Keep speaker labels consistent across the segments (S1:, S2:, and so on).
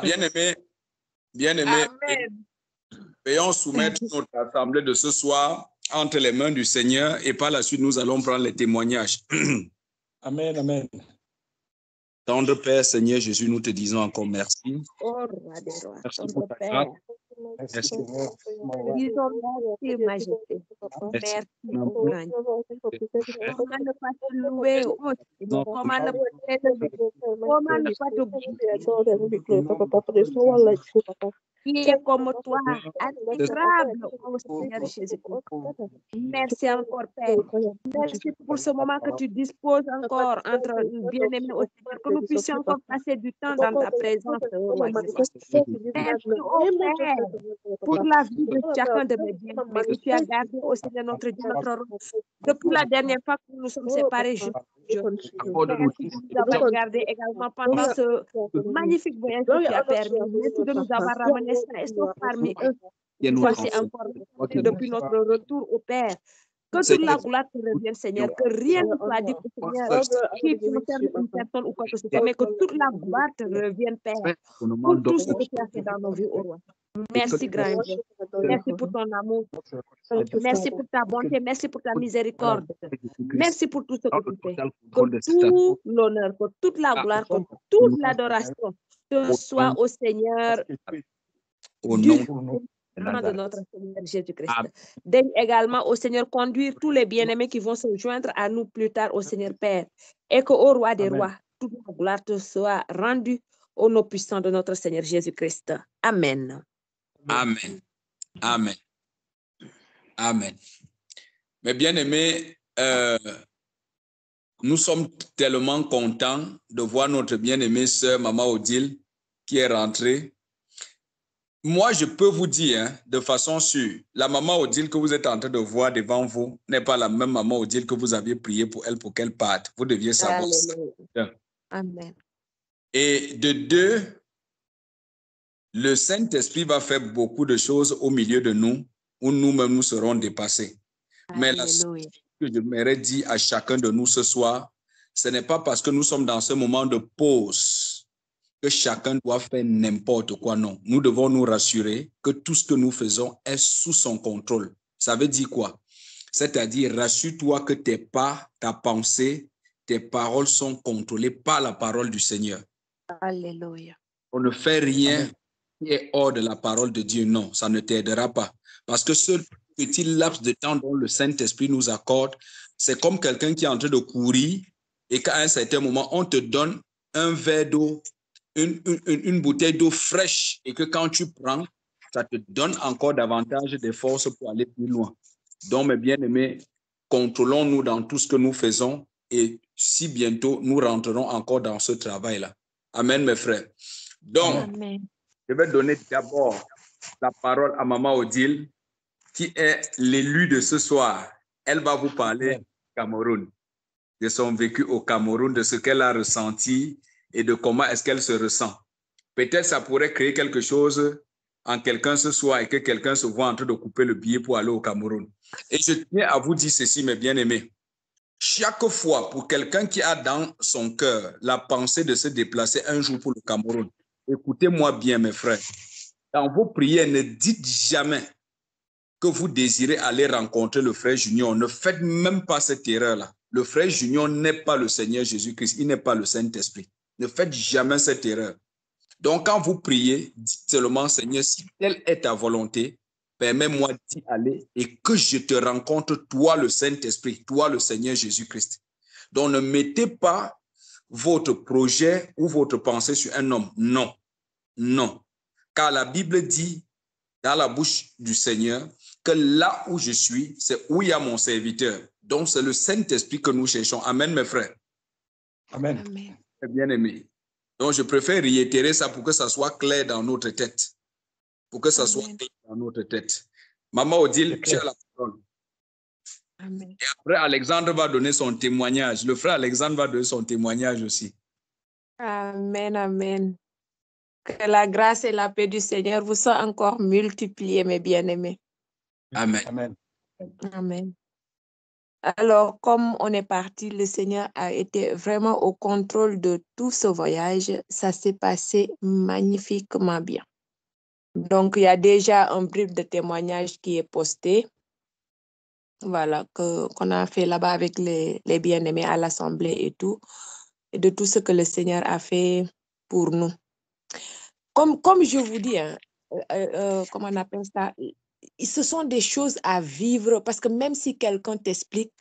S1: Bien-aimés, veuillons soumettre notre assemblée de ce soir entre les mains du Seigneur et par la suite, nous allons prendre les témoignages.
S2: Amen, amen.
S1: Tendre Père, Seigneur Jésus, nous te disons encore merci.
S2: Merci pour ta grâce. Merci, Seigneur.
S3: Merci, Majesté. Merci, grand. Comment ne pas te louer, oh Seigneur? Comment ne pas t'élever? Comment ne pas t'oublier? Qui est comme toi, admirable, oh Seigneur Jésus-Christ. Merci encore, Père. Merci pour ce moment que tu disposes encore entre bien-aimés au Seigneur, que nous puissions encore passer du temps dans ta présence, oh Majesté. Merci, oh Père, pour la vie de chacun de mes bien-aimés que tu as gardé au Seigneur notre Dieu, notre roi. Depuis la dernière fois que nous nous sommes séparés, merci de nous avoir gardés également pendant ce magnifique voyage que tu as permis. Merci de nous avoir ramenés sains et saufs parmi eux. Voici encore depuis notre retour au Père. Que toute la gloire te revienne, Seigneur, que rien ne soit dit, Seigneur, qui concerne une personne ou quoi que ce soit, mais que toute la gloire te revienne, Père, pour tout ce que tu as fait dans nos vies, au roi. Merci, grand Dieu. Merci pour ton amour. Merci pour ta bonté. Merci pour ta miséricorde. Merci pour tout ce que tu fais. Que tout l'honneur, que toute la gloire, que toute l'adoration te soit au Seigneur.
S1: Au nom
S3: De notre Seigneur Jésus-Christ. Daigne également au Seigneur conduire tous les bien-aimés qui vont se joindre à nous plus tard au Seigneur Père, et que au roi des rois, toute la gloire te soit rendue au nom puissant de notre Seigneur Jésus-Christ. Amen.
S1: Amen. Amen. Amen. Mais bien-aimés, nous sommes tellement contents de voir notre bien-aimée sœur Maman Odile qui est rentrée. Moi, je peux vous dire de façon sûre, la maman Odile que vous êtes en train de voir devant vous n'est pas la même maman Odile que vous aviez prié pour elle pour qu'elle parte. Vous deviez savoir ça.
S3: Amen.
S1: Et de deux, le Saint-Esprit va faire beaucoup de choses au milieu de nous où nous-mêmes nous serons dépassés. Mais la chose que je m'aurais dit à chacun de nous ce soir, ce n'est pas parce que nous sommes dans ce moment de pause que chacun doit faire n'importe quoi, non. Nous devons nous rassurer que tout ce que nous faisons est sous son contrôle. Ça veut dire quoi? C'est-à-dire, rassure-toi que tes pas, ta pensée, tes paroles sont contrôlées par la parole du Seigneur.
S3: Alléluia.
S1: On ne fait rien qui est hors de la parole de Dieu, non, ça ne t'aidera pas. Parce que ce petit laps de temps dont le Saint-Esprit nous accorde, c'est comme quelqu'un qui est en train de courir et qu'à un certain moment, on te donne un verre d'eau, une bouteille d'eau fraîche et que quand tu prends, ça te donne encore davantage de force pour aller plus loin. Donc, mes bien-aimés, contrôlons-nous dans tout ce que nous faisons et si bientôt nous rentrerons encore dans ce travail-là. Amen, mes frères. Donc,
S3: Amen.
S1: Je vais donner d'abord la parole à Maman Odile, qui est l'élu de ce soir. Elle va vous parler du Cameroun, de son vécu au Cameroun, de ce qu'elle a ressenti et de comment est-ce qu'elle se ressent. Peut-être ça pourrait créer quelque chose en quelqu'un ce soir et que quelqu'un se voit en train de couper le billet pour aller au Cameroun. Et je tiens à vous dire ceci, mes bien-aimés. Chaque fois, pour quelqu'un qui a dans son cœur la pensée de se déplacer un jour pour le Cameroun, écoutez-moi bien, mes frères. Dans vos prières, ne dites jamais que vous désirez aller rencontrer le frère Junior. Ne faites même pas cette erreur-là. Le frère Junior n'est pas le Seigneur Jésus-Christ. Il n'est pas le Saint-Esprit. Ne faites jamais cette erreur. Donc, quand vous priez, dites seulement, Seigneur, si telle est ta volonté, permets-moi d'y aller et que je te rencontre, toi le Saint-Esprit, toi le Seigneur Jésus-Christ. Donc, ne mettez pas votre projet ou votre pensée sur un homme. Non, non. Car la Bible dit dans la bouche du Seigneur que là où je suis, c'est où il y a mon serviteur. Donc, c'est le Saint-Esprit que nous cherchons. Amen, mes frères.
S2: Amen.
S1: Bien-aimés. Donc, je préfère réitérer ça pour que ça soit clair dans notre tête. Pour que ça soit clair dans notre tête. Maman Odile, tu as la parole.
S3: Amen.
S1: Et après, Alexandre va donner son témoignage. Le frère Alexandre va donner son témoignage aussi.
S3: Amen, amen. Que la grâce et la paix du Seigneur vous soient encore multipliées, mes bien-aimés.
S1: Amen.
S2: Amen.
S3: Amen. Alors, comme on est parti, le Seigneur a été vraiment au contrôle de tout ce voyage. Ça s'est passé magnifiquement bien. Donc, il y a déjà un brief de témoignage qui est posté. Voilà, qu'on a fait là-bas avec les bien-aimés à l'Assemblée et tout. Et de tout ce que le Seigneur a fait pour nous. Comme je vous dis, hein, comment on appelle ça? Ce sont des choses à vivre parce que même si quelqu'un t'explique,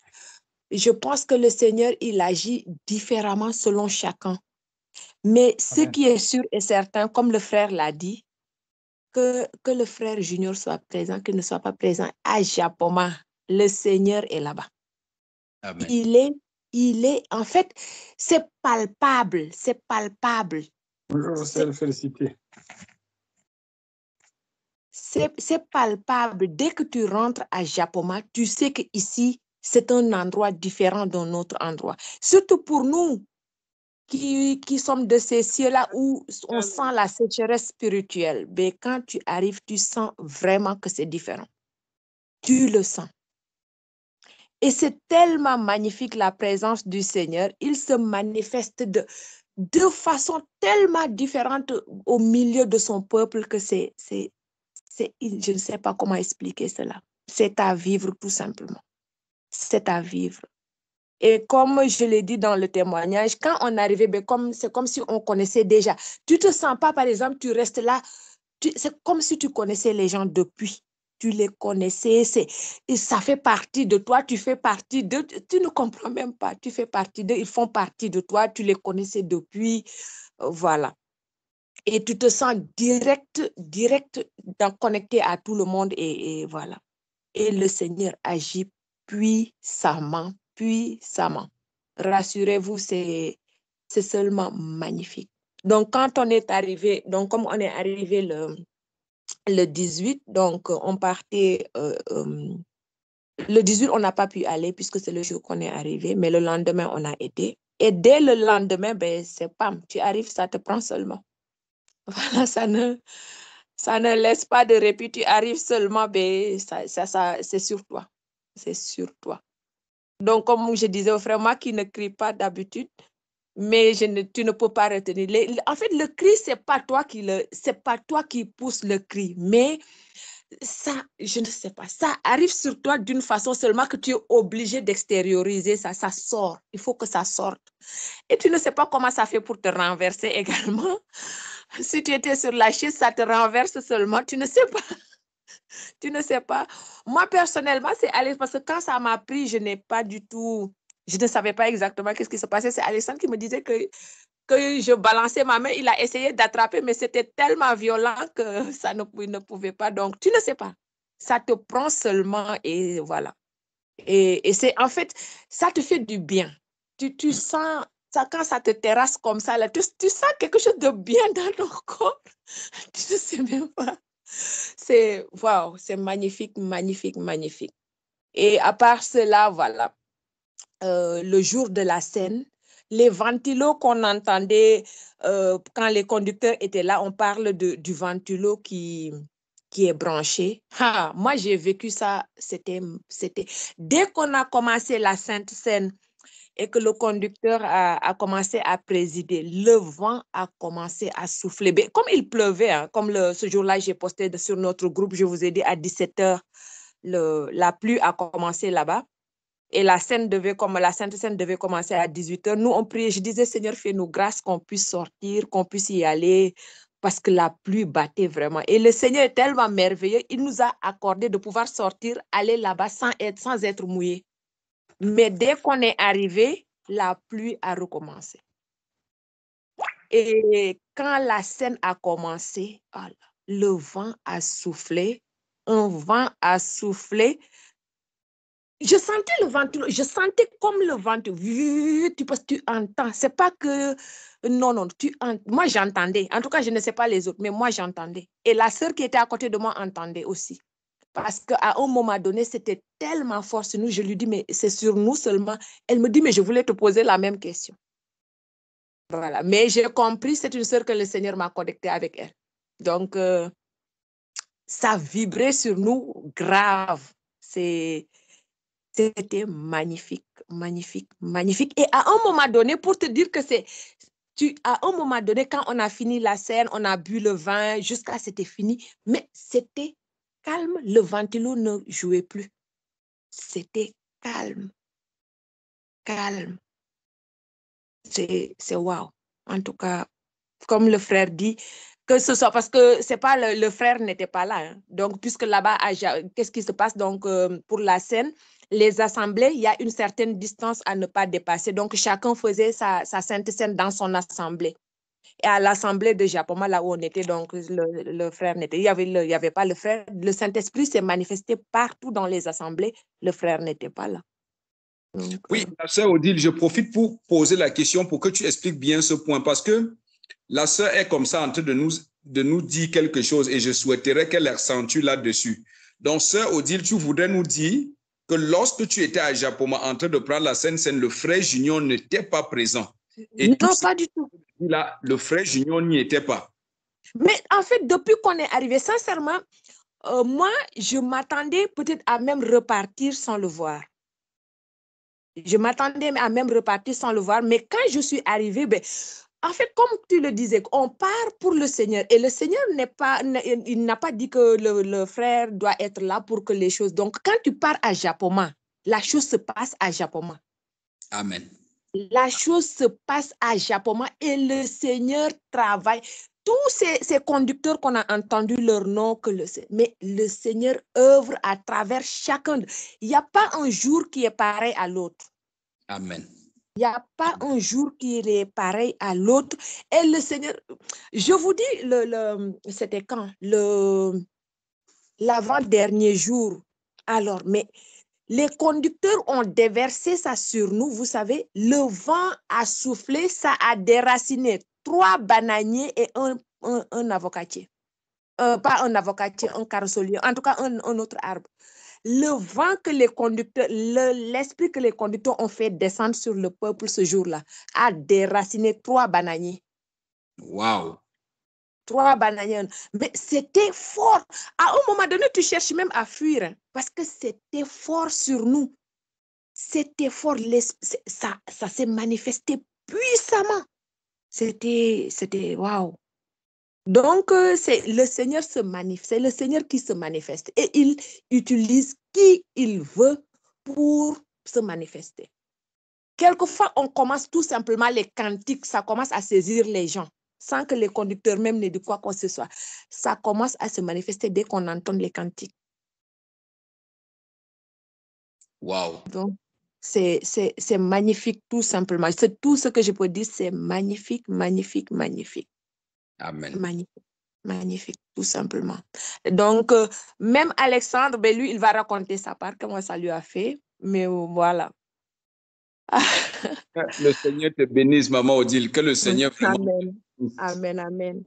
S3: je pense que le Seigneur, il agit différemment selon chacun. Mais ce
S4: Amen.
S3: qui est sûr et certain, comme le frère l'a dit, que le frère Junior soit présent, qu'il ne soit pas présent à Japoma, le Seigneur est là-bas.
S1: Amen.
S3: Il est, en fait, c'est palpable, c'est palpable.
S4: Bonjour, c'est félicité.
S3: C'est palpable. Dès que tu rentres à Japoma, tu sais qu'ici, c'est un endroit différent d'un autre endroit. Surtout pour nous qui sommes de ces cieux-là où on sent la sécheresse spirituelle. Mais quand tu arrives, tu sens vraiment que c'est différent. Tu le sens. Et c'est tellement magnifique la présence du Seigneur. Il se manifeste de façon tellement différente au milieu de son peuple que je ne sais pas comment expliquer cela. C'est à vivre tout simplement. C'est à vivre. Et comme je l'ai dit dans le témoignage, quand on arrivait, c'est comme si on connaissait déjà. Tu ne te sens pas, par exemple, tu restes là. C'est comme si tu connaissais les gens depuis. Tu les connaissais, et ça fait partie de toi, tu fais partie d'eux. Tu ne comprends même pas, tu fais partie d'eux, ils font partie de toi, tu les connaissais depuis. Voilà. Et tu te sens direct connecté à tout le monde et voilà. Et le Seigneur agit puissamment. Rassurez-vous, c'est seulement magnifique. Donc, quand on est arrivé, donc comme on est arrivé le 18, donc on partait, le 18, on n'a pas pu aller puisque c'est le jour qu'on est arrivé, mais le lendemain, on a été. Et dès le lendemain, ben, c'est pam, tu arrives, ça te prend seulement. Voilà, ça ne laisse pas de répit. Tu arrives seulement, ben, c'est sur toi. C'est sur toi. Donc, comme je disais au frère, moi qui ne crie pas d'habitude, mais tu ne peux pas retenir. En fait, le cri, c'est pas toi qui pousse le cri, mais ça, je ne sais pas, ça arrive sur toi d'une façon seulement que tu es obligé d'extérioriser ça, ça sort. Il faut que ça sorte. Et tu ne sais pas comment ça fait pour te renverser également. Si tu étais sur la chaise, ça te renverse seulement. Tu ne sais pas. Tu ne sais pas. Moi, personnellement, c'est Alex, parce que quand ça m'a pris, je ne savais pas exactement qu'est-ce qui se passait. C'est Alexandre qui me disait que je balançais ma main. Il a essayé d'attraper, mais c'était tellement violent que ça il ne pouvait pas. Donc, tu ne sais pas. Ça te prend seulement et voilà. Et c'est, en fait, ça te fait du bien. Tu sens, ça, quand ça te terrasse comme ça, là, tu sens quelque chose de bien dans ton corps. Tu ne sais même pas. C'est, waouh, c'est magnifique, magnifique, magnifique. Et à part cela, voilà, le jour de la scène, les ventilos qu'on entendait quand les conducteurs étaient là, on parle du ventilo qui est branché. Ah, moi, j'ai vécu ça, dès qu'on a commencé la Sainte Seine et que le conducteur a commencé à présider, le vent a commencé à souffler. Mais comme il pleuvait, hein, comme ce jour-là, j'ai posté sur notre groupe, je vous ai dit à 17h, la pluie a commencé là-bas. Et la Sainte Seine devait commencer à 18h. Nous, on priait. Je disais, Seigneur, fais-nous grâce qu'on puisse sortir, qu'on puisse y aller, parce que la pluie battait vraiment. Et le Seigneur est tellement merveilleux, il nous a accordé de pouvoir sortir, aller là-bas sans être mouillé. Mais dès qu'on est arrivé, la pluie a recommencé. Et quand la scène a commencé, le vent a soufflé, un vent a soufflé. Je sentais le ventilo, je sentais comme le ventilo. Parce que tu entends. C'est pas que... Non, moi, j'entendais. En tout cas, je ne sais pas les autres, mais moi, j'entendais. Et la sœur qui était à côté de moi entendait aussi. Parce qu'à un moment donné, c'était tellement fort sur nous. Je lui dis, mais c'est sur nous seulement. Elle me dit, mais je voulais te poser la même question. Voilà. Mais j'ai compris, c'est une sœur que le Seigneur m'a connectée avec elle. Donc, ça vibrait sur nous grave. C'est C'était magnifique, magnifique, magnifique. Et à un moment donné, pour te dire que à un moment donné, quand on a fini la scène, on a bu le vin, jusqu'à c'était fini, mais c'était calme, le ventilo ne jouait plus. C'était calme, calme. C'est wow. En tout cas, comme le frère dit, que ce soit parce que c'est pas le frère n'était pas là. Hein. Donc, puisque là-bas, qu'est-ce qui se passe? Donc, pour la scène, les assemblées, il y a une certaine distance à ne pas dépasser. Donc, chacun faisait sa sainte scène dans son assemblée. Et à l'assemblée de Japoma, là où on était, donc le frère n'était. Il y avait pas le frère. Le Saint-Esprit s'est manifesté partout dans les assemblées. Le frère n'était pas là. Donc,
S1: oui, la sœur Odile, je profite pour poser la question pour que tu expliques bien ce point, parce que la sœur est comme ça en train de nous dire quelque chose et je souhaiterais qu'elle accentue là-dessus. Donc, sœur Odile, tu voudrais nous dire que lorsque tu étais à Japoma en train de prendre la scène, le frère Junior n'était pas présent. Et
S3: non, pas du tout.
S1: Là, le frère Junior n'y était pas.
S3: Mais en fait, depuis qu'on est arrivé, sincèrement, moi, je m'attendais peut-être à même repartir sans le voir. Je m'attendais à même repartir sans le voir, mais quand je suis arrivée, ben, en fait, comme tu le disais, on part pour le Seigneur. Et le Seigneur il n'a pas dit que le frère doit être là pour que les choses... Donc, quand tu pars à Japoma, la chose se passe à Japoma.
S1: Amen.
S3: La chose se passe à Japoma et le Seigneur travaille. Tous ces conducteurs qu'on a entendu leur nom, mais le Seigneur œuvre à travers chacun. Il n'y a pas un jour qui est pareil à l'autre.
S1: Amen.
S3: Il n'y a pas un jour qui est pareil à l'autre. Et le Seigneur, je vous dis, c'était quand? L'avant-dernier jour. Alors, mais les conducteurs ont déversé ça sur nous. Vous savez, le vent a soufflé, ça a déraciné 3 bananiers et un avocatier. Pas un avocatier, un carrosselier, en tout cas un autre arbre. Le vent que les conducteurs, l'esprit que les conducteurs ont fait descendre sur le peuple ce jour-là a déraciné 3 bananiers.
S1: Wow.
S3: 3 bananiers. Mais c'était fort. À un moment donné, tu cherches même à fuir hein, parce que c'était fort sur nous. C'était fort. Ça s'est manifesté puissamment. C'était waouh. Donc, c'est le Seigneur se manifeste, c'est le Seigneur qui se manifeste et il utilise qui il veut pour se manifester. Quelquefois, on commence tout simplement les cantiques, ça commence à saisir les gens sans que les conducteurs même ne disent quoi que ce soit. Ça commence à se manifester dès qu'on entend les cantiques.
S1: Wow.
S3: Donc, c'est magnifique tout simplement. C'est tout ce que je peux dire, c'est magnifique, magnifique, magnifique.
S1: Amen.
S3: Magnifique, magnifique, tout simplement. Donc, même Alexandre, ben lui, il va raconter sa part, comment ça lui a fait. Mais voilà.
S1: Le Seigneur te bénisse, maman Odile. Que le Seigneur
S3: Amen. Amen, amen.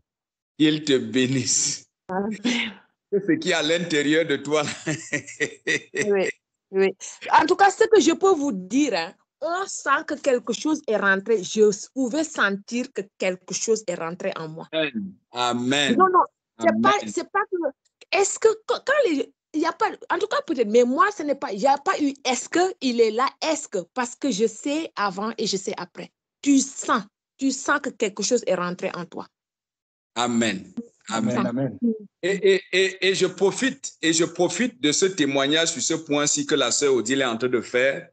S1: Qu'il te bénisse.
S3: Amen.
S1: C'est ce qui est à l'intérieur de toi.
S3: Oui, oui. En tout cas, ce que je peux vous dire, hein, on sent que quelque chose est rentré. Je pouvais sentir que quelque chose est rentré en moi.
S1: Amen.
S3: Non, non, c'est pas que... Est-ce que quand il n'y a pas... En tout cas, peut-être, mais moi, ce n'est pas... Il n'y a pas eu est-ce qu'il est là, est-ce que... Parce que je sais avant et je sais après. Tu sens que quelque chose est rentré en toi.
S1: Amen.
S4: Amen. Amen.
S1: Et je profite de ce témoignage sur ce point-ci que la sœur Odile est en train de faire.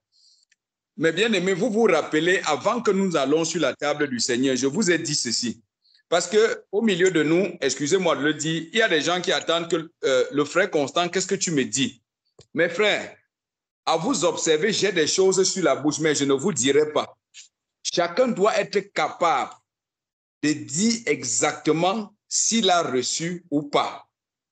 S1: Mais bien aimé, vous vous rappelez, avant que nous allons sur la table du Seigneur, je vous ai dit ceci. Parce qu'au milieu de nous, excusez-moi de le dire, il y a des gens qui attendent que le frère Constant, qu'est-ce que tu me dis? Mes frères, à vous observer, j'ai des choses sur la bouche, mais je ne vous dirai pas. Chacun doit être capable de dire exactement s'il a reçu ou pas.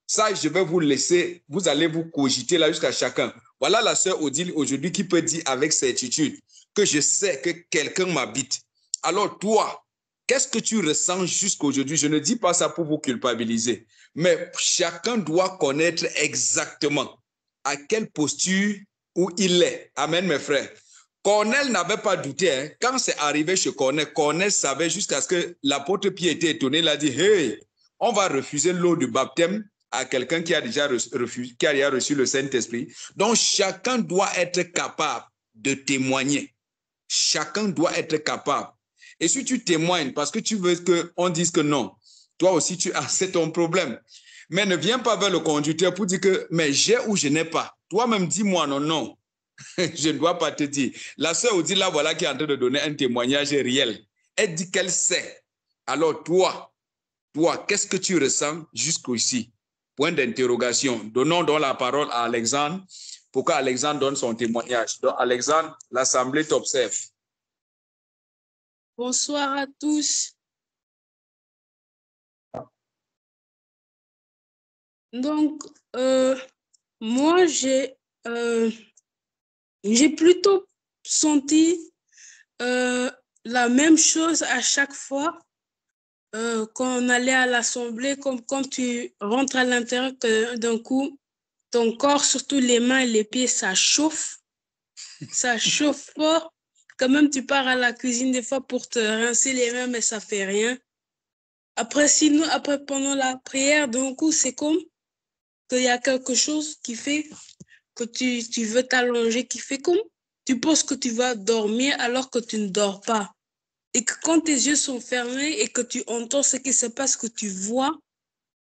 S1: Ça, je vais vous laisser, vous allez vous cogiter là jusqu'à chacun. Voilà la sœur Odile aujourd'hui qui peut dire avec certitude que je sais que quelqu'un m'habite. Alors toi, qu'est-ce que tu ressens jusqu'aujourd'hui? Je ne dis pas ça pour vous culpabiliser, mais chacun doit connaître exactement à quelle posture où il est. Amen, mes frères. Corneille n'avait pas douté. Hein. Quand c'est arrivé chez Corneille, Corneille savait jusqu'à ce que l'apôtre Pierre était étonné. Il a dit, hey, on va refuser l'eau du baptême à quelqu'un qui a déjà reçu le Saint-Esprit. Donc, chacun doit être capable de témoigner. Chacun doit être capable. Et si tu témoignes parce que tu veux qu'on dise que non, toi aussi, c'est ton problème. Mais ne viens pas vers le conducteur pour dire que mais j'ai ou je n'ai pas. Toi-même, dis-moi non, non. Je ne dois pas te dire. La sœur Odile, là, voilà, qui est en train de donner un témoignage réel. Elle dit qu'elle sait. Alors, toi, qu'est-ce que tu ressens jusqu'ici? Point d'interrogation. Donnons donc la parole à Alexandre pour qu'Alexandre donne son témoignage. Donc, Alexandre, l'Assemblée t'observe.
S5: Bonsoir à tous. Donc, moi, j'ai plutôt senti la même chose à chaque fois quand on allait à l'Assemblée, comme quand tu rentres à l'intérieur, d'un coup, ton corps, surtout les mains et les pieds, ça chauffe. Ça chauffe fort. Quand même, tu pars à la cuisine des fois pour te rincer les mains, mais ça fait rien. Après, sinon, pendant la prière, d'un coup, c'est comme qu'il y a quelque chose qui fait que tu veux t'allonger, qui fait comme tu penses que tu vas dormir alors que tu ne dors pas. Et que quand tes yeux sont fermés et que tu entends ce qui se passe, que tu vois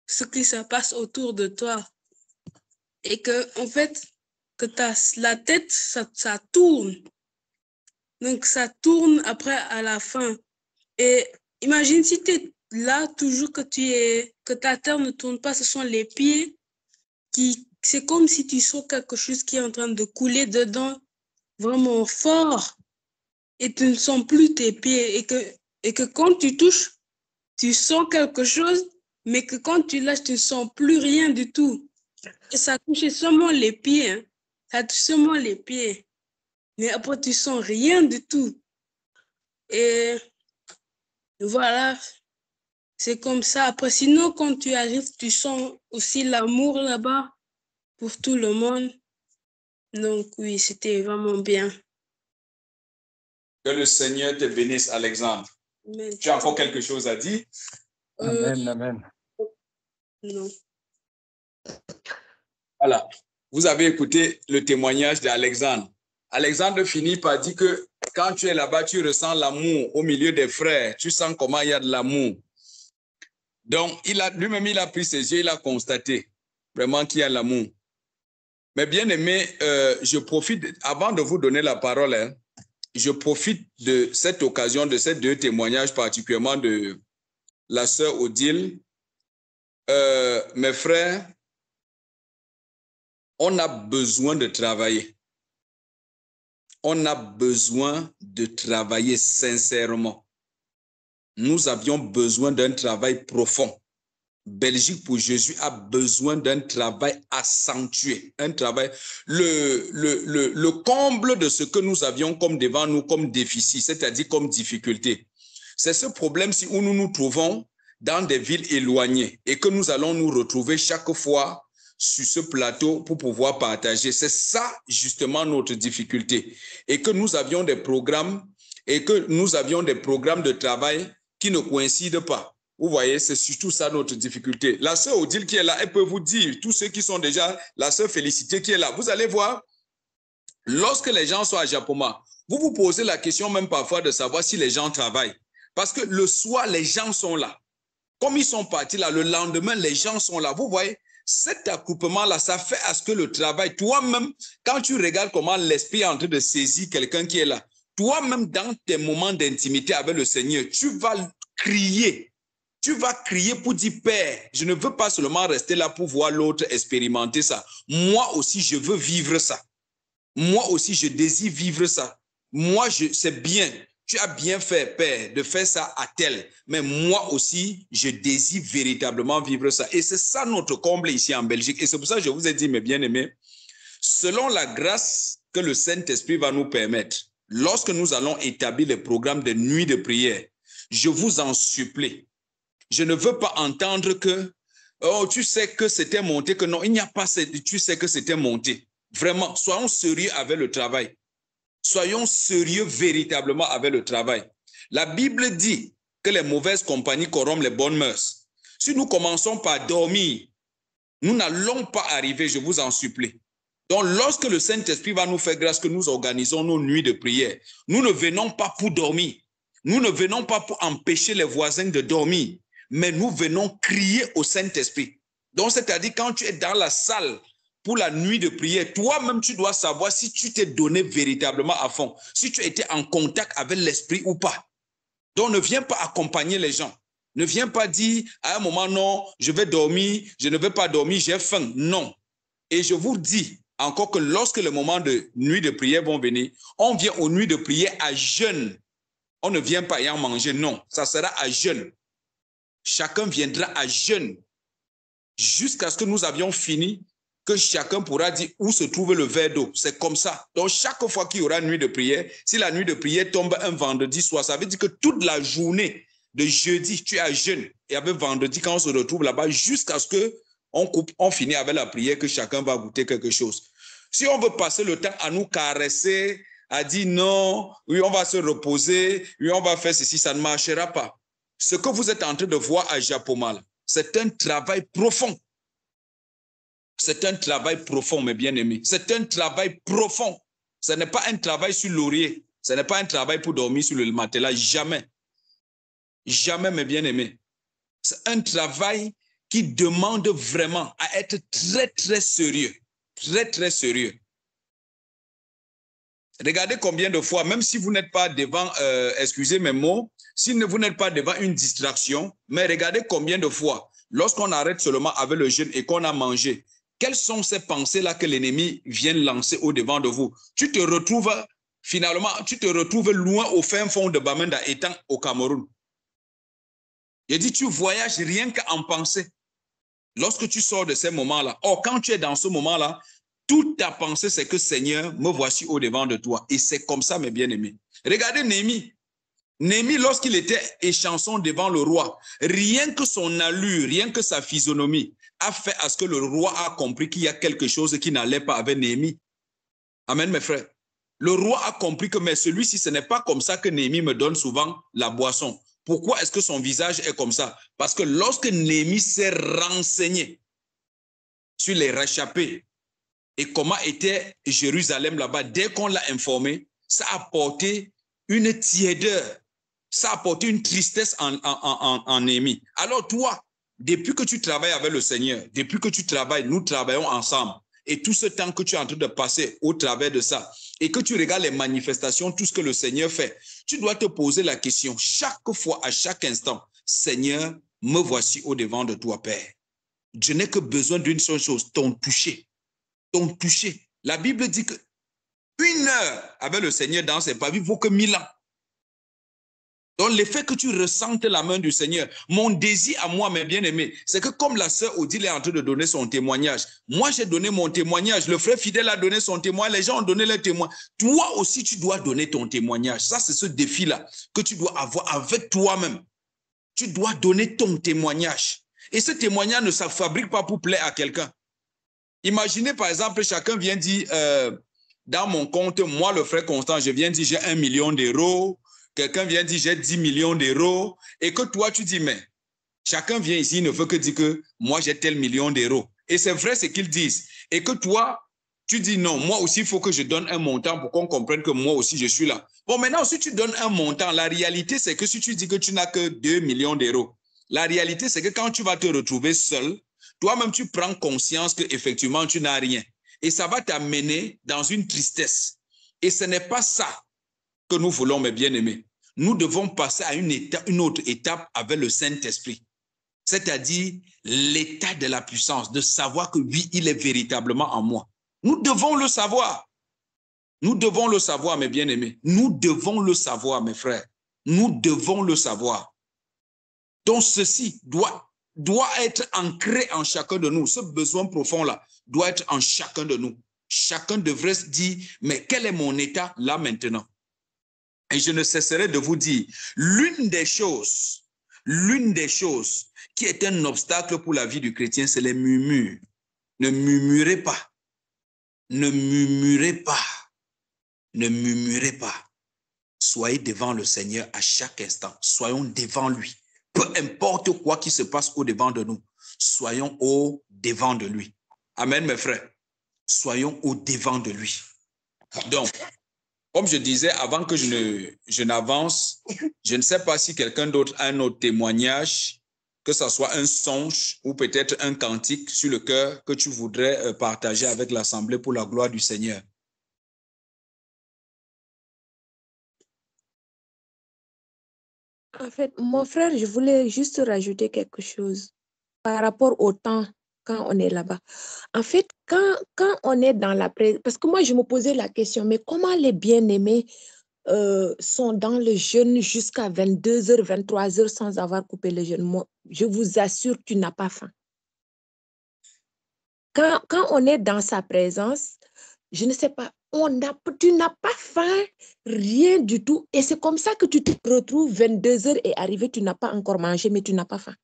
S5: ce qui se passe autour de toi. Et que, en fait, que la tête, ça tourne. Donc, ça tourne après à la fin. Et imagine si tu es là, toujours que ta terre ne tourne pas, ce sont les pieds c'est comme si tu sens quelque chose qui est en train de couler dedans vraiment fort et tu ne sens plus tes pieds et que quand tu touches, tu sens quelque chose, mais que quand tu lâches, tu ne sens plus rien du tout. Et ça touche seulement les pieds, hein. Ça touche seulement les pieds. Mais après, tu sens rien du tout. Et voilà, c'est comme ça. Après, sinon, quand tu arrives, tu sens aussi l'amour là-bas pour tout le monde. Donc oui, c'était vraiment bien.
S1: Que le Seigneur te bénisse, Alexandre.
S5: Amen.
S1: Tu as encore quelque chose à dire?
S4: Amen, amen.
S5: Non.
S1: Voilà. Vous avez écouté le témoignage d'Alexandre. Alexandre finit par dire que quand tu es là-bas, tu ressens l'amour au milieu des frères. Tu sens comment il y a de l'amour. Donc, lui-même, il a pris ses yeux, il a constaté vraiment qu'il y a l'amour. Mais bien aimé, je profite, avant de vous donner la parole, hein, je profite de cette occasion, de ces deux témoignages, particulièrement de la sœur Odile. Mes frères, on a besoin de travailler. On a besoin de travailler sincèrement. Nous avions besoin d'un travail profond. Belgique pour Jésus a besoin d'un travail accentué, un travail, le comble de ce que nous avions comme devant nous comme déficit, c'est-à-dire comme difficulté. C'est ce problème si où nous nous trouvons dans des villes éloignées et que nous allons nous retrouver chaque fois sur ce plateau pour pouvoir partager. C'est ça justement notre difficulté. Et que nous avions des programmes de travail qui ne coïncident pas. Vous voyez, c'est surtout ça notre difficulté. La sœur Odile qui est là, elle peut vous dire, tous ceux qui sont déjà, la sœur Félicité qui est là, vous allez voir, lorsque les gens sont à Japoma, vous vous posez la question même parfois de savoir si les gens travaillent. Parce que le soir, les gens sont là. Comme ils sont partis là, le lendemain, les gens sont là. Vous voyez, cet accouplement-là, ça fait à ce que le travail, toi-même, quand tu regardes comment l'esprit est en train de saisir quelqu'un qui est là, toi-même, dans tes moments d'intimité avec le Seigneur, tu vas crier. Tu vas crier pour dire, Père, je ne veux pas seulement rester là pour voir l'autre expérimenter ça. Moi aussi, je veux vivre ça. Moi aussi, je désire vivre ça. Moi, c'est bien. Tu as bien fait, Père, de faire ça à tel. Mais moi aussi, je désire véritablement vivre ça. Et c'est ça notre comble ici en Belgique. Et c'est pour ça que je vous ai dit, mes bien-aimés, selon la grâce que le Saint-Esprit va nous permettre, lorsque nous allons établir les programmes de nuit de prière, je vous en supplie, je ne veux pas entendre que, oh, tu sais que c'était monté, que non, il n'y a pas, tu sais que c'était monté. Vraiment, soyons sérieux avec le travail. Soyons sérieux véritablement avec le travail. La Bible dit que les mauvaises compagnies corrompent les bonnes mœurs. Si nous commençons par dormir, Nous n'allons pas arriver, je vous en supplie. Donc, lorsque le Saint-Esprit va nous faire grâce que nous organisons nos nuits de prière, nous ne venons pas pour dormir. Nous ne venons pas pour empêcher les voisins de dormir, mais nous venons crier au Saint-Esprit. Donc, c'est-à-dire quand tu es dans la salle pour la nuit de prière, toi-même, tu dois savoir si tu t'es donné véritablement à fond, si tu étais en contact avec l'Esprit ou pas. Donc, ne viens pas accompagner les gens. Ne viens pas dire à un moment, non, je vais dormir, je ne vais pas dormir, j'ai faim. Non. Et je vous dis encore que lorsque le moment de nuit de prière vont venir, on vient aux nuits de prière à jeûne. On ne vient pas ayant mangé, non. Ça sera à jeûne. Chacun viendra à jeûne jusqu'à ce que nous avions fini, que chacun pourra dire où se trouve le verre d'eau. C'est comme ça. Donc, chaque fois qu'il y aura nuit de prière, si la nuit de prière tombe un vendredi soir, ça veut dire que toute la journée de jeudi, tu es à jeûne. Et avec vendredi, quand on se retrouve là-bas, jusqu'à ce qu'on finit avec la prière, que chacun va goûter quelque chose. Si on veut passer le temps à nous caresser, à dire non, oui, on va se reposer, oui, on va faire ceci, ça ne marchera pas. Ce que vous êtes en train de voir à Japoma, c'est un travail profond. C'est un travail profond, mes bien-aimés. C'est un travail profond. Ce n'est pas un travail sur l'oreiller. Ce n'est pas un travail pour dormir sur le matelas. Jamais. Jamais, mes bien-aimés. C'est un travail qui demande vraiment à être très, très sérieux. Très, très sérieux. Regardez combien de fois, même si vous n'êtes pas devant, excusez mes mots, si vous n'êtes pas devant une distraction, mais regardez combien de fois, lorsqu'on arrête seulement avec le jeûne et qu'on a mangé, quelles sont ces pensées-là que l'ennemi vient lancer au-devant de vous? Tu te retrouves, finalement, tu te retrouves loin au fin fond de Bamenda, étant au Cameroun. Il dit, tu voyages rien qu'en pensée. Lorsque tu sors de ces moments-là, or, quand tu es dans ce moment-là, toute ta pensée, c'est que Seigneur, me voici au-devant de toi. Et c'est comme ça, mes bien-aimés. Regardez Néhémie. Néhémie, lorsqu'il était échanson devant le roi, rien que son allure, rien que sa physionomie, a fait à ce que le roi a compris qu'il y a quelque chose qui n'allait pas avec Néhémie. Amen, mes frères. Le roi a compris que, mais celui-ci, ce n'est pas comme ça que Néhémie me donne souvent la boisson. Pourquoi est-ce que son visage est comme ça? Parce que lorsque Néhémie s'est renseigné sur les réchappés et comment était Jérusalem là-bas, dès qu'on l'a informé, ça a apporté une tiédeur, ça a apporté une tristesse en Néhémie. Alors toi, depuis que tu travailles avec le Seigneur, depuis que tu travailles, nous travaillons ensemble, et tout ce temps que tu es en train de passer au travers de ça, et que tu regardes les manifestations, tout ce que le Seigneur fait, tu dois te poser la question chaque fois, à chaque instant, Seigneur, me voici au-devant de toi, Père. Je n'ai que besoin d'une seule chose, ton toucher. Ton toucher. La Bible dit que 1 heure avec le Seigneur dans ses pavis vaut que 1000 ans. Donc, l'effet que tu ressentes la main du Seigneur, mon désir à moi, mes bien-aimés, c'est que comme la sœur Odile est en train de donner son témoignage, moi j'ai donné mon témoignage, le frère fidèle a donné son témoignage, les gens ont donné leur témoignage. Toi aussi, tu dois donner ton témoignage. Ça, c'est ce défi-là que tu dois avoir avec toi-même. Tu dois donner ton témoignage. Et ce témoignage ne se fabrique pas pour plaire à quelqu'un. Imaginez, par exemple, chacun vient dire, dans mon compte, moi, le frère Constant, je viens dire, j'ai 1 million d'euros. Quelqu'un vient dire, j'ai 10 millions d'euros. Et que toi, tu dis, mais chacun vient ici, il ne veut que dire que moi, j'ai tel million d'euros. Et c'est vrai ce qu'ils disent. Et que toi, tu dis, non, moi aussi, il faut que je donne un montant pour qu'on comprenne que moi aussi, je suis là. Bon, maintenant, si tu donnes un montant, la réalité, c'est que si tu dis que tu n'as que 2 millions d'euros, la réalité, c'est que quand tu vas te retrouver seul, toi-même, tu prends conscience qu'effectivement, tu n'as rien. Et ça va t'amener dans une tristesse. Et ce n'est pas ça que nous voulons, mes bien-aimés. Nous devons passer à une autre étape avec le Saint-Esprit. C'est-à-dire l'état de la puissance, de savoir que oui, il est véritablement en moi. Nous devons le savoir. Nous devons le savoir, mes bien-aimés. Nous devons le savoir, mes frères. Nous devons le savoir. Donc, ceci doit être ancré en chacun de nous. Ce besoin profond-là doit être en chacun de nous. Chacun devrait se dire, mais quel est mon état là maintenant? Et je ne cesserai de vous dire, l'une des choses qui est un obstacle pour la vie du chrétien, c'est les murmures. Ne murmurez pas. Ne murmurez pas. Ne murmurez pas. Soyez devant le Seigneur à chaque instant. Soyons devant lui. Peu importe quoi qui se passe au-devant de nous, soyons au devant de lui. Amen, mes frères. Soyons au devant de lui. Donc, comme je disais, avant que je n'avance, je ne sais pas si quelqu'un d'autre a un autre témoignage, que ce soit un songe ou peut-être un cantique sur le cœur que tu voudrais partager avec l'Assemblée pour la gloire du Seigneur.
S3: En fait, mon frère, je voulais juste rajouter quelque chose par rapport au temps quand on est là-bas. En fait, quand on est dans la présence, parce que moi, je me posais la question, mais comment les bien-aimés sont dans le jeûne jusqu'à 22h, 23h sans avoir coupé le jeûne? Moi, je vous assure, tu n'as pas faim. Quand on est dans sa présence, je ne sais pas, tu n'as pas faim, rien du tout. Et c'est comme ça que tu te retrouves 22h et arrivé, tu n'as pas encore mangé, mais tu n'as pas faim.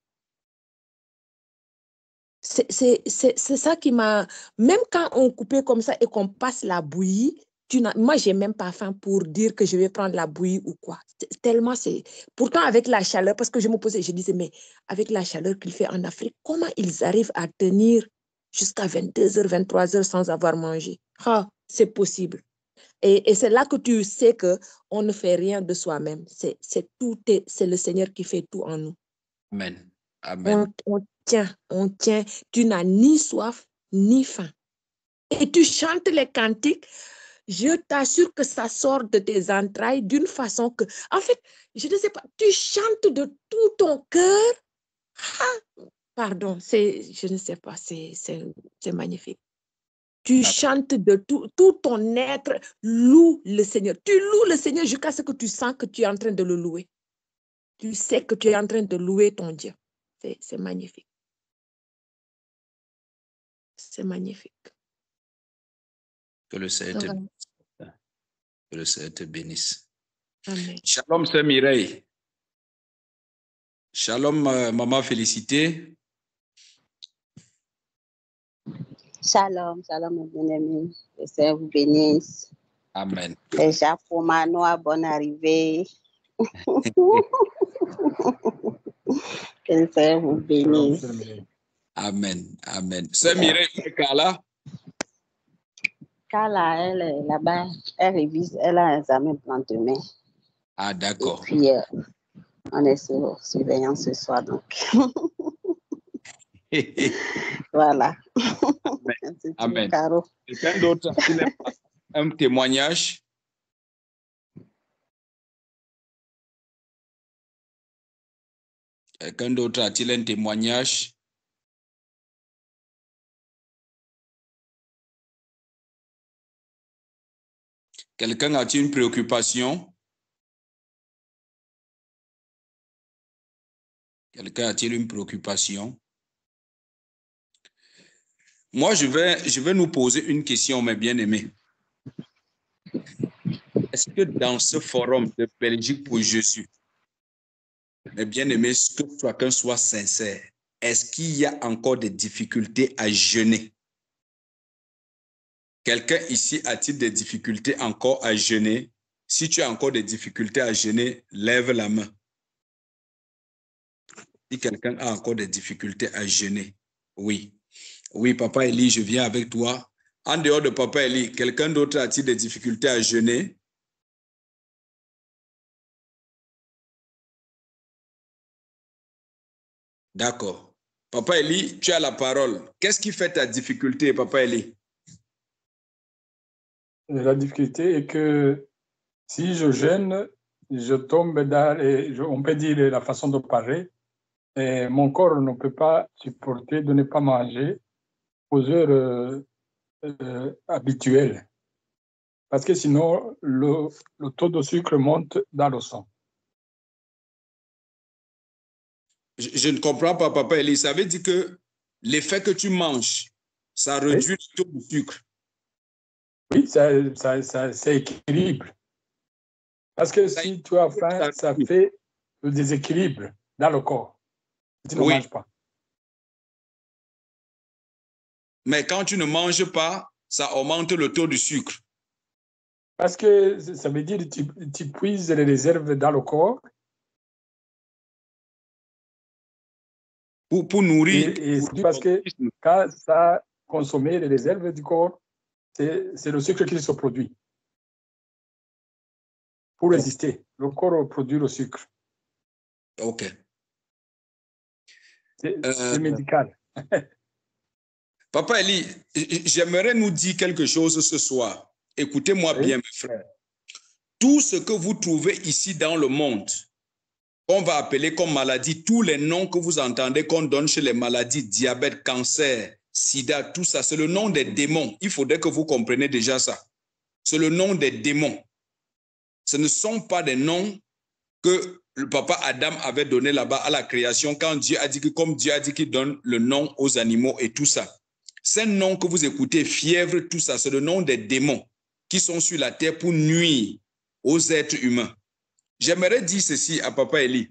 S3: C'est ça qui m'a... Même quand on coupait comme ça et qu'on passe la bouillie, moi, je n'ai même pas faim pour dire que je vais prendre la bouillie ou quoi. Tellement c'est... Pourtant, avec la chaleur, parce que je me posais, je disais, mais avec la chaleur qu'il fait en Afrique, comment ils arrivent à tenir jusqu'à 22h, 23h sans avoir mangé? Ah, c'est possible. Et c'est là que tu sais qu'on ne fait rien de soi-même. C'est le Seigneur qui fait tout en nous.
S1: Amen. Amen.
S3: On tient. Tu n'as ni soif, ni faim. Et tu chantes les cantiques. Je t'assure que ça sort de tes entrailles d'une façon que... En fait, je ne sais pas, tu chantes de tout ton cœur. Ah, pardon, je ne sais pas, c'est magnifique. Tu chantes de tout ton être, loue le Seigneur. Tu loues le Seigneur jusqu'à ce que tu sens que tu es en train de le louer. Tu sais que tu es en train de louer ton Dieu. C'est magnifique. C'est magnifique.
S1: Que le Seigneur te bénisse. Que le Seigneur te bénisse.
S3: Amen.
S1: Shalom, sœur Mireille. Shalom, maman Félicité.
S2: Shalom, shalom, mes bien-aimés. Que le Seigneur vous bénisse.
S1: Amen.
S2: Déjà pour Manoa, bonne arrivée. Que le Seigneur vous bénisse.
S1: Amen. Amen. Sœur Mireille, Kala.
S2: Kala, elle est là-bas, elle révise, elle a un examen le lendemain.
S1: Ah, d'accord.
S2: Et puis, on est sur surveillance ce soir, donc. Voilà.
S1: Amen. Quelqu'un d'autre a-t-il un témoignage? Quelqu'un d'autre a-t-il un témoignage? Quelqu'un a-t-il une préoccupation? Quelqu'un a-t-il une préoccupation? Moi, je vais nous poser une question, mes bien-aimés. Est-ce que dans ce forum de Belgique pour Jésus, mes bien-aimés, que chacun soit sincère, est-ce qu'il y a encore des difficultés à jeûner? Quelqu'un ici a-t-il des difficultés encore à jeûner? Si tu as encore des difficultés à jeûner, lève la main. Si quelqu'un a encore des difficultés à jeûner, oui. Oui, Papa Eli, je viens avec toi. En dehors de Papa Eli, quelqu'un d'autre a-t-il des difficultés à jeûner? D'accord. Papa Eli, tu as la parole. Qu'est-ce qui fait ta difficulté, Papa Eli?
S4: La difficulté est que si je jeûne, je tombe dans, on peut dire la façon de parler, et mon corps ne peut pas supporter de ne pas manger aux heures habituelles. Parce que sinon, le taux de sucre monte dans le sang.
S1: Je ne comprends pas, Papa Eli. Ça veut dire que l'effet que tu manges, ça réduit le taux de sucre.
S4: Oui, ça équilibre. Parce que si tu as faim, ça fait le déséquilibre dans le corps. Tu ne manges pas.
S1: Mais quand tu ne manges pas, ça augmente le taux de sucre.
S4: Parce que ça veut dire que tu puises les réserves dans le corps.
S1: pour nourrir.
S4: Et c'est parce que quand ça a consommé les réserves du corps, c'est le sucre qui se produit. Pour résister, le corps produit le sucre.
S1: OK.
S4: C'est médical.
S1: Papa Eli, j'aimerais nous dire quelque chose ce soir. Écoutez-moi bien, mes frères. Tout ce que vous trouvez ici dans le monde, on va appeler comme maladie, tous les noms que vous entendez qu'on donne chez les maladies, diabète, cancer, sida, tout ça, c'est le nom des démons. Il faudrait que vous compreniez déjà ça. C'est le nom des démons. Ce ne sont pas des noms que le papa Adam avait donné là-bas à la création quand Dieu a dit que, comme Dieu a dit qu'il donne le nom aux animaux et tout ça. Ces noms que vous écoutez, fièvre, tout ça, c'est le nom des démons qui sont sur la terre pour nuire aux êtres humains. J'aimerais dire ceci à Papa Eli.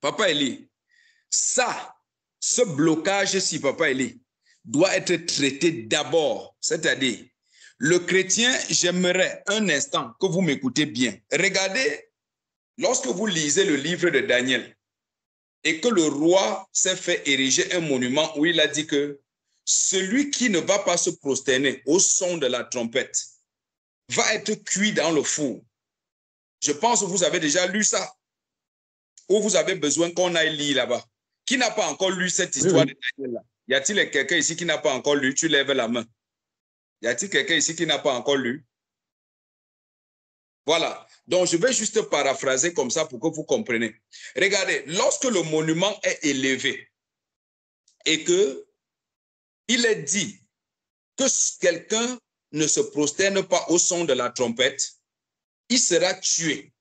S1: Papa Eli, ça, ce blocage-ci, Papa Eli, doit être traité d'abord. C'est-à-dire, le chrétien, j'aimerais un instant que vous m'écoutez bien. Regardez, lorsque vous lisez le livre de Daniel et que le roi s'est fait ériger un monument où il a dit que celui qui ne va pas se prosterner au son de la trompette va être cuit dans le four. Je pense que vous avez déjà lu ça. Ou vous avez besoin qu'on aille lire là-bas. Qui n'a pas encore lu cette histoire de Daniel-là? Y a-t-il quelqu'un ici qui n'a pas encore lu? Tu lèves la main. Y a-t-il quelqu'un ici qui n'a pas encore lu? Voilà. Donc, je vais juste paraphraser comme ça pour que vous compreniez. Regardez, lorsque le monument est élevé et que il est dit que quelqu'un ne se prosterne pas au son de la trompette, il sera tué.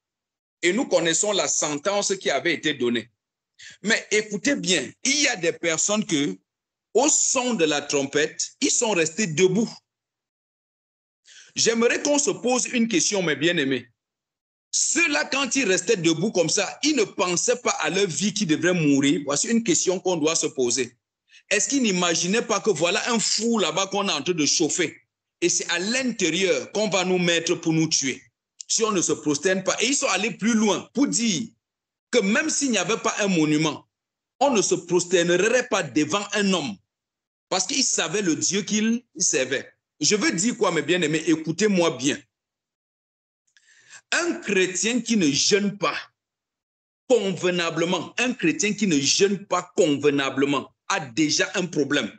S1: Et nous connaissons la sentence qui avait été donnée. Mais écoutez bien, il y a des personnes que, au son de la trompette, ils sont restés debout. J'aimerais qu'on se pose une question, mes bien-aimés. Ceux-là, quand ils restaient debout comme ça, ils ne pensaient pas à leur vie qui devrait mourir. Voici une question qu'on doit se poser. Est-ce qu'ils n'imaginaient pas que voilà un four là-bas qu'on est en train de chauffer et c'est à l'intérieur qu'on va nous mettre pour nous tuer si on ne se prosterne pas? Et ils sont allés plus loin pour dire que même s'il n'y avait pas un monument, on ne se prosternerait pas devant un homme parce qu'ils savaient le Dieu qu'ils servaient. Je veux dire quoi, mes bien-aimés? Écoutez-moi bien. Un chrétien qui ne jeûne pas convenablement, un chrétien qui ne jeûne pas convenablement a déjà un problème.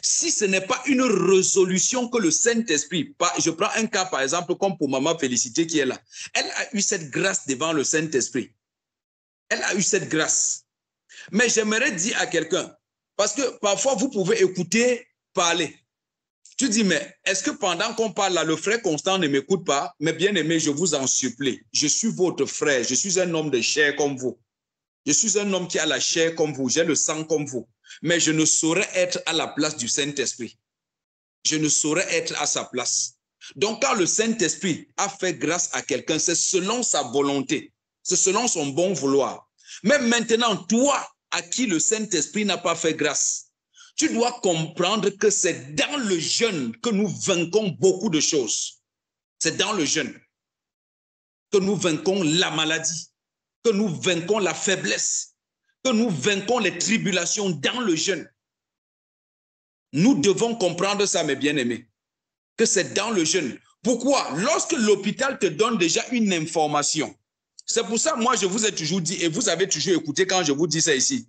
S1: Si ce n'est pas une résolution que le Saint-Esprit, je prends un cas par exemple comme pour Maman Félicité qui est là, elle a eu cette grâce devant le Saint-Esprit. Elle a eu cette grâce. Mais j'aimerais dire à quelqu'un, parce que parfois vous pouvez écouter parler. Tu dis, mais est-ce que pendant qu'on parle là, le frère Constant ne m'écoute pas? Mais bien aimé, je vous en supplie. Je suis votre frère, je suis un homme de chair comme vous. Je suis un homme qui a la chair comme vous, j'ai le sang comme vous. Mais je ne saurais être à la place du Saint-Esprit. Je ne saurais être à sa place. Donc quand le Saint-Esprit a fait grâce à quelqu'un, c'est selon sa volonté. C'est selon son bon vouloir. Mais maintenant, toi, à qui le Saint-Esprit n'a pas fait grâce, tu dois comprendre que c'est dans le jeûne que nous vainquons beaucoup de choses. C'est dans le jeûne que nous vainquons la maladie, que nous vainquons la faiblesse, que nous vainquons les tribulations dans le jeûne. Nous devons comprendre ça, mes bien-aimés, que c'est dans le jeûne. Pourquoi? Lorsque l'hôpital te donne déjà une information, c'est pour ça, moi, je vous ai toujours dit, et vous avez toujours écouté quand je vous dis ça ici,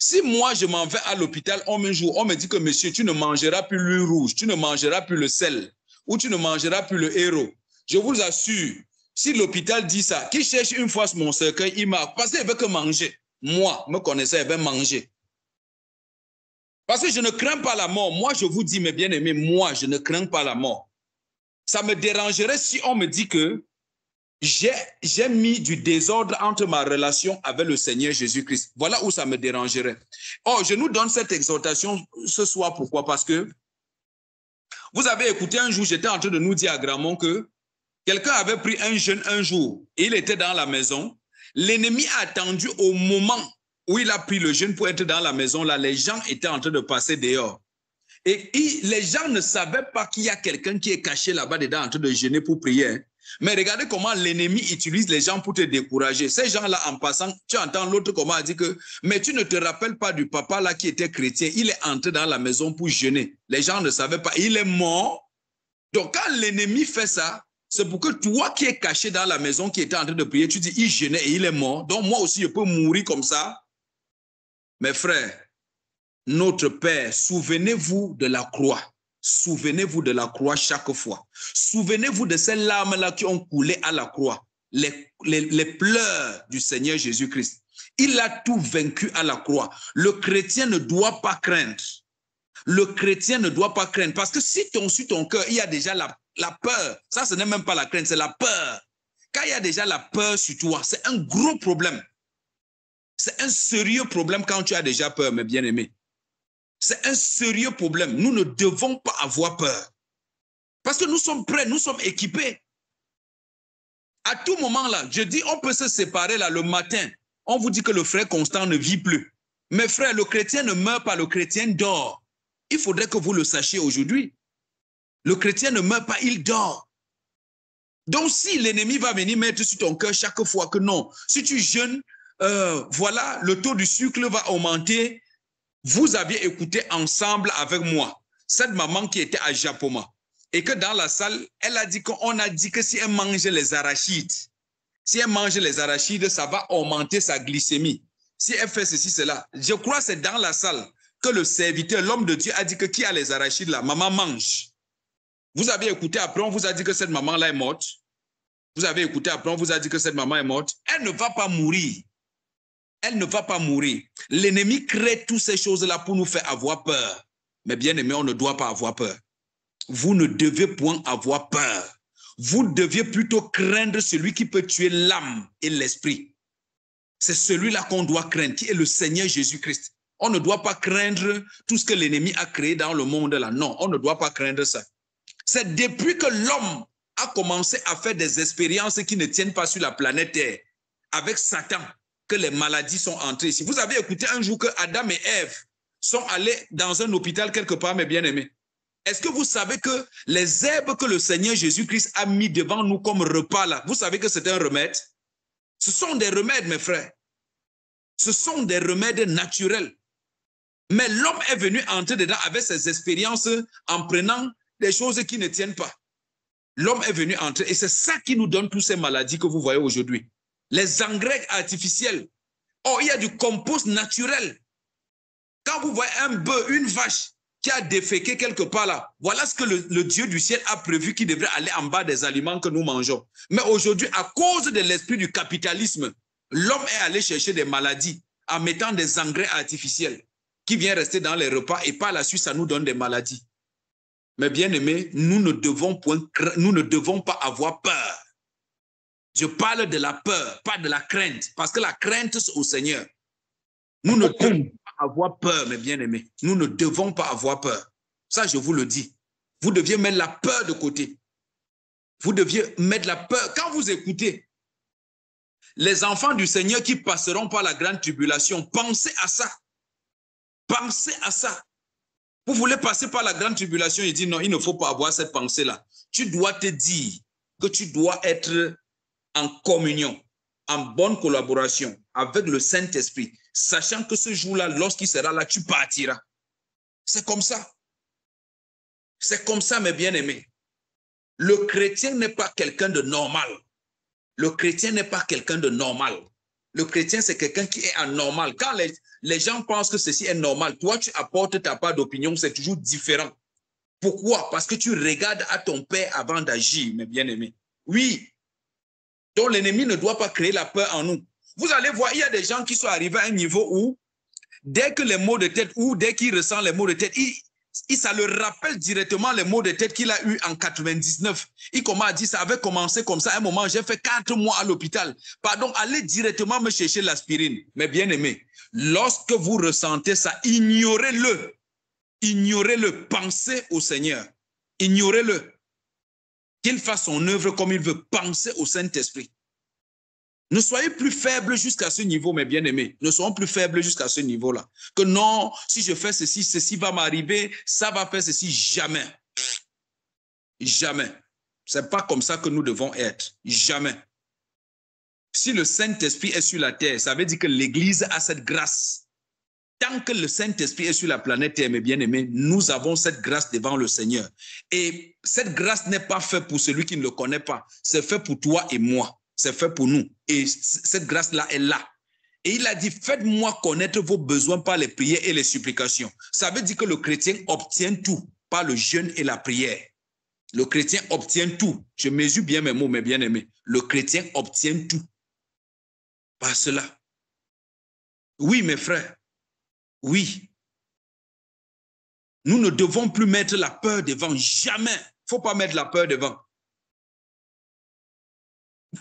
S1: si moi, je m'en vais à l'hôpital, on me dit que monsieur, tu ne mangeras plus l'huile rouge, tu ne mangeras plus le sel, ou tu ne mangeras plus le héros. Je vous assure, si l'hôpital dit ça, qui cherche une fois mon cercueil, il marque, parce qu'il veut que manger. Moi, me connaissant, il veut manger. Parce que je ne crains pas la mort. Moi, je vous dis, mes bien-aimés, moi, je ne crains pas la mort. Ça me dérangerait si on me dit que j'ai mis du désordre entre ma relation avec le Seigneur Jésus-Christ. Voilà où ça me dérangerait. Oh, je nous donne cette exhortation ce soir. Pourquoi? Parce que vous avez écouté un jour, j'étais en train de nous dire à Gramont que quelqu'un avait pris un jeûne un jour et il était dans la maison. L'ennemi a attendu au moment où il a pris le jeûne pour être dans la maison. Là, les gens étaient en train de passer dehors. Et les gens ne savaient pas qu'il y a quelqu'un qui est caché là-bas dedans en train de jeûner pour prier. Mais regardez comment l'ennemi utilise les gens pour te décourager. Ces gens-là, en passant, tu entends l'autre comment dire que, mais tu ne te rappelles pas du papa là qui était chrétien. Il est entré dans la maison pour jeûner. Les gens ne savaient pas. Il est mort. Donc, quand l'ennemi fait ça, c'est pour que toi qui es caché dans la maison, qui était en train de prier, tu dis, il jeûnait et il est mort. Donc, moi aussi, je peux mourir comme ça. Mes frères, notre Père, souvenez-vous de la croix. Souvenez-vous de la croix chaque fois. Souvenez-vous de ces larmes-là qui ont coulé à la croix. Les pleurs du Seigneur Jésus-Christ. Il a tout vaincu à la croix. Le chrétien ne doit pas craindre. Le chrétien ne doit pas craindre. Parce que si sur ton cœur, il y a déjà la peur. Ça, ce n'est même pas la crainte, c'est la peur. Quand il y a déjà la peur sur toi, c'est un gros problème. C'est un sérieux problème quand tu as déjà peur, mes bien-aimés. C'est un sérieux problème. Nous ne devons pas avoir peur. Parce que nous sommes prêts, nous sommes équipés. À tout moment là, je dis, on peut se séparer là le matin. On vous dit que le frère Constant ne vit plus. Mes frères, le chrétien ne meurt pas, le chrétien dort. Il faudrait que vous le sachiez aujourd'hui. Le chrétien ne meurt pas, il dort. Donc si l'ennemi va venir mettre sur ton cœur chaque fois que non, si tu jeûnes, voilà, le taux du sucre va augmenter. Vous aviez écouté ensemble avec moi cette maman qui était à Japoma et que dans la salle, elle a dit qu'on a dit que si elle mange les arachides, ça va augmenter sa glycémie. Si elle fait ceci, cela. Je crois que c'est dans la salle que le serviteur, l'homme de Dieu, a dit que qui a les arachides là, maman mange. Vous avez écouté, après on vous a dit que cette maman là est morte. Vous avez écouté, après on vous a dit que cette maman est morte. Elle ne va pas mourir. Elle ne va pas mourir. L'ennemi crée toutes ces choses-là pour nous faire avoir peur. Mais bien aimé, on ne doit pas avoir peur. Vous ne devez point avoir peur. Vous deviez plutôt craindre celui qui peut tuer l'âme et l'esprit. C'est celui-là qu'on doit craindre, qui est le Seigneur Jésus-Christ. On ne doit pas craindre tout ce que l'ennemi a créé dans le monde là. Non, on ne doit pas craindre ça. C'est depuis que l'homme a commencé à faire des expériences qui ne tiennent pas sur la planète Terre, avec Satan, que les maladies sont entrées ici. Vous avez écouté un jour que Adam et Ève sont allés dans un hôpital quelque part, mes bien-aimés. Est-ce que vous savez que les herbes que le Seigneur Jésus-Christ a mis devant nous comme repas là, vous savez que c'est un remède? Ce sont des remèdes, mes frères. Ce sont des remèdes naturels. Mais l'homme est venu entrer dedans avec ses expériences en prenant des choses qui ne tiennent pas. L'homme est venu entrer et c'est ça qui nous donne toutes ces maladies que vous voyez aujourd'hui. Les engrais artificiels. Oh, il y a du compost naturel. Quand vous voyez un bœuf, une vache qui a déféqué quelque part là, voilà ce que le Dieu du ciel a prévu qui devrait aller en bas des aliments que nous mangeons. Mais aujourd'hui, à cause de l'esprit du capitalisme, l'homme est allé chercher des maladies en mettant des engrais artificiels qui viennent rester dans les repas et par la suite, ça nous donne des maladies. Mais bien aimés, nous ne devons pas avoir peur. Je parle de la peur, pas de la crainte, parce que la crainte, c'est au Seigneur. Nous ne devons pas avoir peur, mes bien-aimés. Nous ne devons pas avoir peur. Ça, je vous le dis. Vous deviez mettre la peur de côté. Vous deviez mettre la peur. Quand vous écoutez les enfants du Seigneur qui passeront par la grande tribulation, pensez à ça. Pensez à ça. Vous voulez passer par la grande tribulation et dire non, il ne faut pas avoir cette pensée-là. Tu dois te dire que tu dois être en communion, en bonne collaboration avec le Saint-Esprit, sachant que ce jour-là, lorsqu'il sera là, tu partiras. C'est comme ça. C'est comme ça, mes bien-aimés. Le chrétien n'est pas quelqu'un de normal. Le chrétien n'est pas quelqu'un de normal. Le chrétien, c'est quelqu'un qui est anormal. Quand les gens pensent que ceci est normal, toi, tu apportes ta part d'opinion, c'est toujours différent. Pourquoi? Parce que tu regardes à ton père avant d'agir, mes bien-aimés. Oui. Donc, l'ennemi ne doit pas créer la peur en nous. Vous allez voir, il y a des gens qui sont arrivés à un niveau où, dès que les maux de tête, ou dès qu'il ressent les maux de tête, ça le rappelle directement les maux de tête qu'il a eu en 99. Il commence à dire, ça avait commencé comme ça. À un moment, j'ai fait 4 mois à l'hôpital. Pardon, allez directement me chercher l'aspirine. Mais bien aimé, lorsque vous ressentez ça, ignorez-le. Ignorez-le. Pensez au Seigneur. Ignorez-le. Qu'il fasse son œuvre comme il veut. Pensez au Saint-Esprit. Ne soyez plus faibles jusqu'à ce niveau, mes bien-aimés. Ne soyons plus faibles jusqu'à ce niveau-là. Que non, si je fais ceci, ceci va m'arriver, ça va faire ceci. Jamais. Jamais. Ce n'est pas comme ça que nous devons être. Jamais. Si le Saint-Esprit est sur la terre, ça veut dire que l'Église a cette grâce. Tant que le Saint-Esprit est sur la planète Terre, mes bien-aimés, nous avons cette grâce devant le Seigneur. Et cette grâce n'est pas faite pour celui qui ne le connaît pas. C'est fait pour toi et moi. C'est fait pour nous. Et cette grâce-là est là. Et il a dit, faites-moi connaître vos besoins par les prières et les supplications. Ça veut dire que le chrétien obtient tout par le jeûne et la prière. Le chrétien obtient tout. Je mesure bien mes mots, mes bien-aimés. Le chrétien obtient tout par cela. Oui, mes frères. Oui. Nous ne devons plus mettre la peur devant. Jamais. Il ne faut pas mettre la peur devant.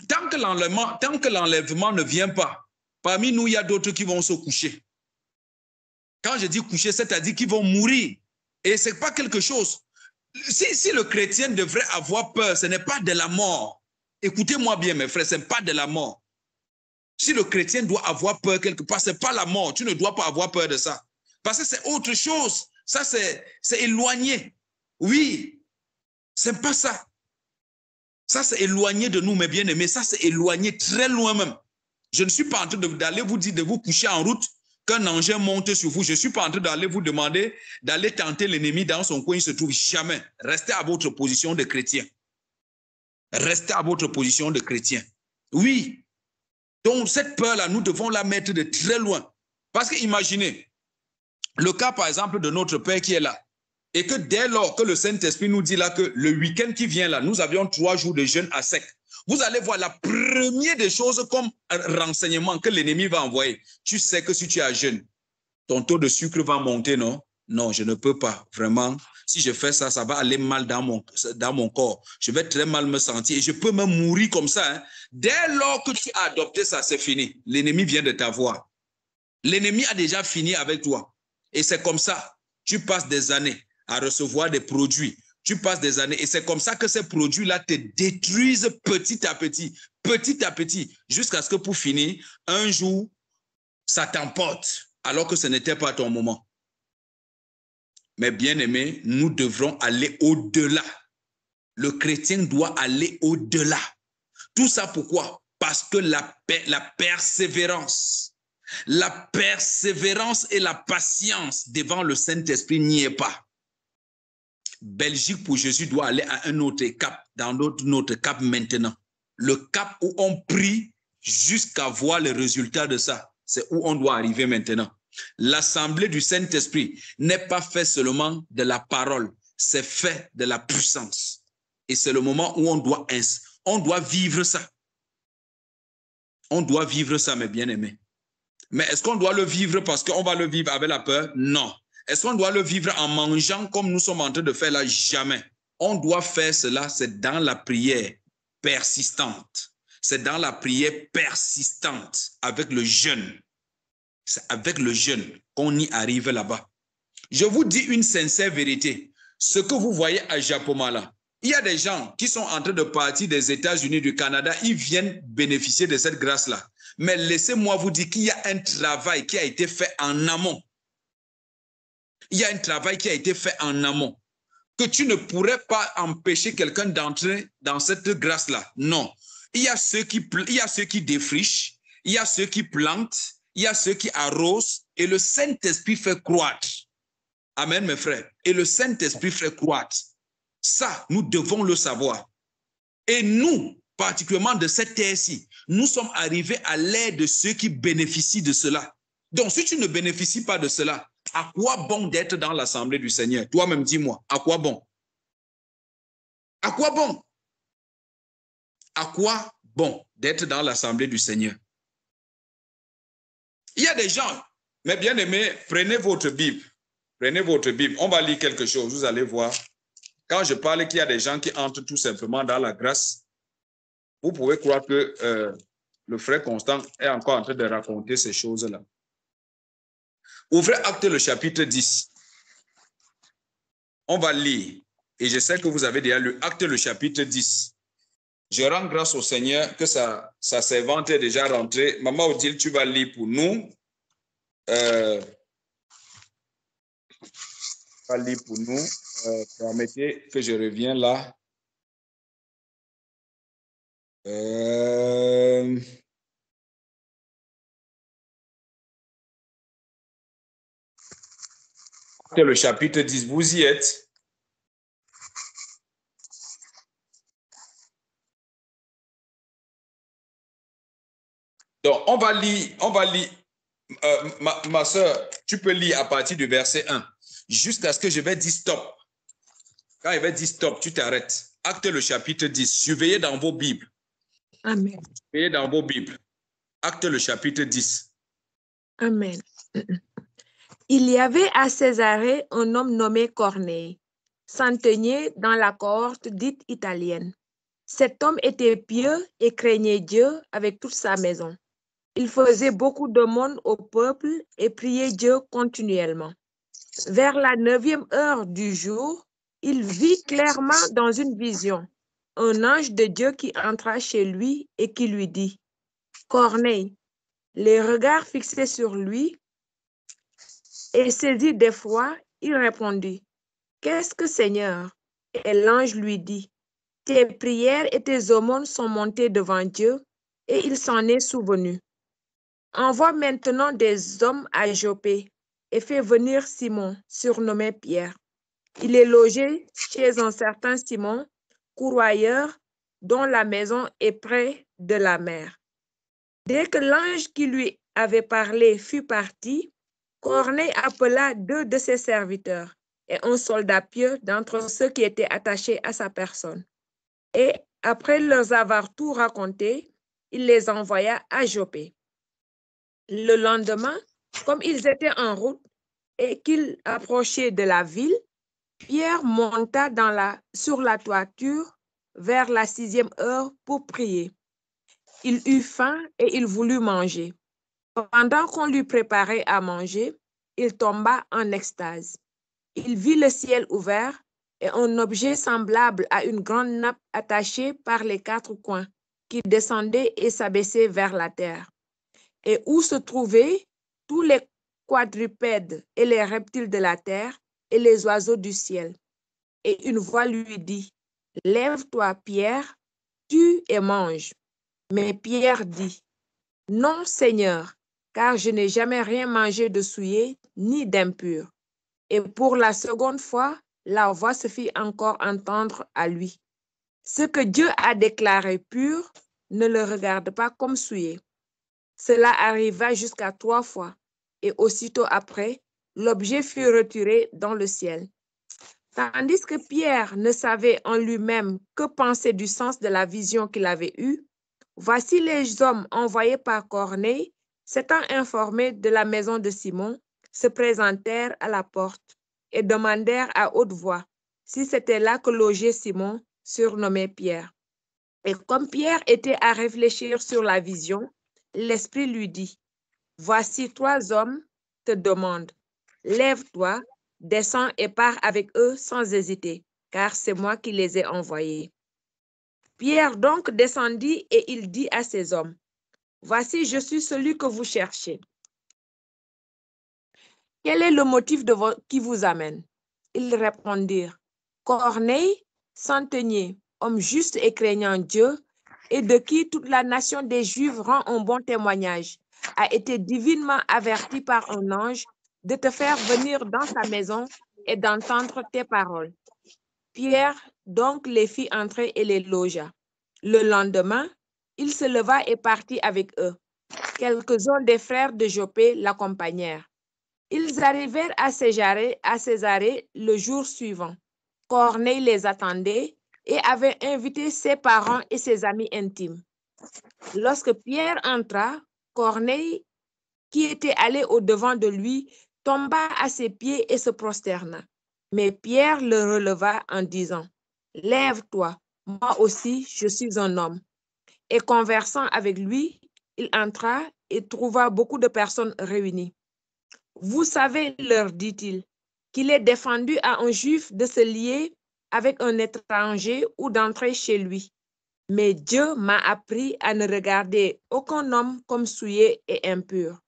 S1: Tant que l'enlèvement ne vient pas, parmi nous, il y a d'autres qui vont se coucher. Quand je dis coucher, c'est-à-dire qu'ils vont mourir. Et ce n'est pas quelque chose. Si le chrétien devrait avoir peur, ce n'est pas de la mort. Écoutez-moi bien, mes frères, ce n'est pas de la mort. Si le chrétien doit avoir peur quelque part, ce n'est pas la mort. Tu ne dois pas avoir peur de ça. Parce que c'est autre chose. Ça, c'est éloigné. Oui, ce n'est pas ça. Ça, c'est éloigné de nous, mes bien-aimés. Ça, c'est éloigné, très loin même. Je ne suis pas en train d'aller vous dire de vous coucher en route, qu'un engin monte sur vous. Je ne suis pas en train d'aller vous demander d'aller tenter l'ennemi dans son coin, il se trouve. Jamais. Restez à votre position de chrétien. Restez à votre position de chrétien. Oui. Donc, cette peur-là, nous devons la mettre de très loin. Parce que imaginez, le cas, par exemple, de notre Père qui est là, et que dès lors que le Saint-Esprit nous dit là que le week-end qui vient là, nous avions 3 jours de jeûne à sec. Vous allez voir la première des choses comme renseignement que l'ennemi va envoyer. Tu sais que si tu as jeûne, ton taux de sucre va monter, non? Non, je ne peux pas, vraiment. Si je fais ça, ça va aller mal dans mon corps. Je vais très mal me sentir et je peux me mourir comme ça. Hein. Dès lors que tu as adopté ça, c'est fini. L'ennemi vient de t'avoir. L'ennemi a déjà fini avec toi. Et c'est comme ça. Tu passes des années à recevoir des produits. Tu passes des années et c'est comme ça que ces produits-là te détruisent petit à petit, jusqu'à ce que pour finir, un jour, ça t'emporte alors que ce n'était pas ton moment. Mais bien aimé, nous devrons aller au-delà. Le chrétien doit aller au-delà. Tout ça pourquoi? Parce que la persévérance et la patience devant le Saint-Esprit n'y est pas. Belgique pour Jésus doit aller à un autre cap, dans notre cap maintenant. Le cap où on prie jusqu'à voir le résultat de ça. C'est où on doit arriver maintenant. L'assemblée du Saint-Esprit n'est pas fait seulement de la parole, c'est fait de la puissance. Et c'est le moment où on doit vivre ça. On doit vivre ça, mes bien-aimés. Mais est-ce qu'on doit le vivre parce qu'on va le vivre avec la peur? Non. Est-ce qu'on doit le vivre en mangeant comme nous sommes en train de faire là? Jamais. On doit faire cela, c'est dans la prière persistante. C'est dans la prière persistante avec le jeûne. C'est avec le jeûne qu'on y arrive là-bas. Je vous dis une sincère vérité. Ce que vous voyez à Japoma là, il y a des gens qui sont en train de partir des États-Unis, du Canada, ils viennent bénéficier de cette grâce-là. Mais laissez-moi vous dire qu'il y a un travail qui a été fait en amont. Il y a un travail qui a été fait en amont. Que tu ne pourrais pas empêcher quelqu'un d'entrer dans cette grâce-là. Non. Il y a ceux qui défrichent, il y a ceux qui plantent, il y a ceux qui arrosent et le Saint-Esprit fait croître. Amen, mes frères. Et le Saint-Esprit fait croître. Ça, nous devons le savoir. Et nous, particulièrement de cette terre-ci, nous sommes arrivés à l'ère de ceux qui bénéficient de cela. Donc, si tu ne bénéficies pas de cela, à quoi bon d'être dans l'assemblée du Seigneur? Toi-même, dis-moi, à quoi bon? À quoi bon? À quoi bon d'être dans l'assemblée du Seigneur? Il y a des gens, mes bien-aimés, prenez votre Bible. Prenez votre Bible. On va lire quelque chose, vous allez voir. Quand je parle qu'il y a des gens qui entrent tout simplement dans la grâce, vous pouvez croire que le frère Constant est encore en train de raconter ces choses-là. Ouvrez Actes le chapitre 10. On va lire. Et je sais que vous avez déjà lu Actes le chapitre 10. Je rends grâce au Seigneur que sa servante est déjà rentrée. Maman Odile, tu vas lire pour nous. Permettez que je revienne là. C'est le chapitre 10, vous y êtes. Donc, on va lire, ma soeur, tu peux lire à partir du verset 1, jusqu'à ce que je vais dire stop. Quand il va dire stop, tu t'arrêtes. Acte le chapitre 10, surveillez dans vos Bibles.
S6: Amen.
S1: Surveillez dans vos Bibles. Acte le chapitre 10.
S6: Amen. Il y avait à Césarée un homme nommé Corneille, centenier dans la cohorte dite italienne. Cet homme était pieux et craignait Dieu avec toute sa maison. Il faisait beaucoup d'aumônes au peuple et priait Dieu continuellement. Vers la 9e heure du jour, il vit clairement dans une vision un ange de Dieu qui entra chez lui et qui lui dit, « Corneille ». Les regards fixés sur lui et saisi d'effroi, il répondit, « Qu'est-ce que Seigneur ?» Et l'ange lui dit, « Tes prières et tes aumônes sont montées devant Dieu et il s'en est souvenu. Envoie maintenant des hommes à Joppé et fais venir Simon, surnommé Pierre. Il est logé chez un certain Simon, courroyeur, dont la maison est près de la mer. » Dès que l'ange qui lui avait parlé fut parti, Corneille appela 2 de ses serviteurs et un soldat pieux d'entre ceux qui étaient attachés à sa personne. Et après leur avoir tout raconté, il les envoya à Joppé. Le lendemain, comme ils étaient en route et qu'ils approchaient de la ville, Pierre monta sur la toiture vers la 6e heure pour prier. Il eut faim et il voulut manger. Pendant qu'on lui préparait à manger, il tomba en extase. Il vit le ciel ouvert et un objet semblable à une grande nappe attachée par les 4 coins, qui descendait et s'abaissait vers la terre, et où se trouvaient tous les quadrupèdes et les reptiles de la terre et les oiseaux du ciel. Et une voix lui dit, « Lève-toi, Pierre, tue et mange. » Mais Pierre dit, « Non, Seigneur, car je n'ai jamais rien mangé de souillé ni d'impur. » Et pour la seconde fois, la voix se fit encore entendre à lui. « Ce que Dieu a déclaré pur, ne le regarde pas comme souillé. » Cela arriva jusqu'à 3 fois, et aussitôt après, l'objet fut retiré dans le ciel. Tandis que Pierre ne savait en lui-même que penser du sens de la vision qu'il avait eue, voici les hommes envoyés par Corneille, s'étant informés de la maison de Simon, se présentèrent à la porte et demandèrent à haute voix si c'était là que logeait Simon, surnommé Pierre. Et comme Pierre était à réfléchir sur la vision, l'Esprit lui dit, « Voici 3 hommes te demandent, lève-toi, descends et pars avec eux sans hésiter, car c'est moi qui les ai envoyés. » Pierre donc descendit et il dit à ces hommes, « Voici, je suis celui que vous cherchez. Quel est le motif qui vous amène? » Ils répondirent, « Corneille, centenier, homme juste et craignant Dieu, et de qui toute la nation des Juifs rend un bon témoignage, a été divinement averti par un ange de te faire venir dans sa maison et d'entendre tes paroles. » Pierre donc les fit entrer et les logea. Le lendemain, il se leva et partit avec eux. Quelques-uns des frères de Joppé l'accompagnèrent. Ils arrivèrent à Césarée le jour suivant. Corneille les attendait et avait invité ses parents et ses amis intimes. Lorsque Pierre entra, Corneille, qui était allé au-devant de lui, tomba à ses pieds et se prosterna. Mais Pierre le releva en disant, « Lève-toi, moi aussi je suis un homme. » Et conversant avec lui, il entra et trouva beaucoup de personnes réunies. « Vous savez, leur dit-il, qu'il est défendu à un juif de se lier avec un étranger ou d'entrer chez lui. Mais Dieu m'a appris à ne regarder aucun homme comme souillé et impur.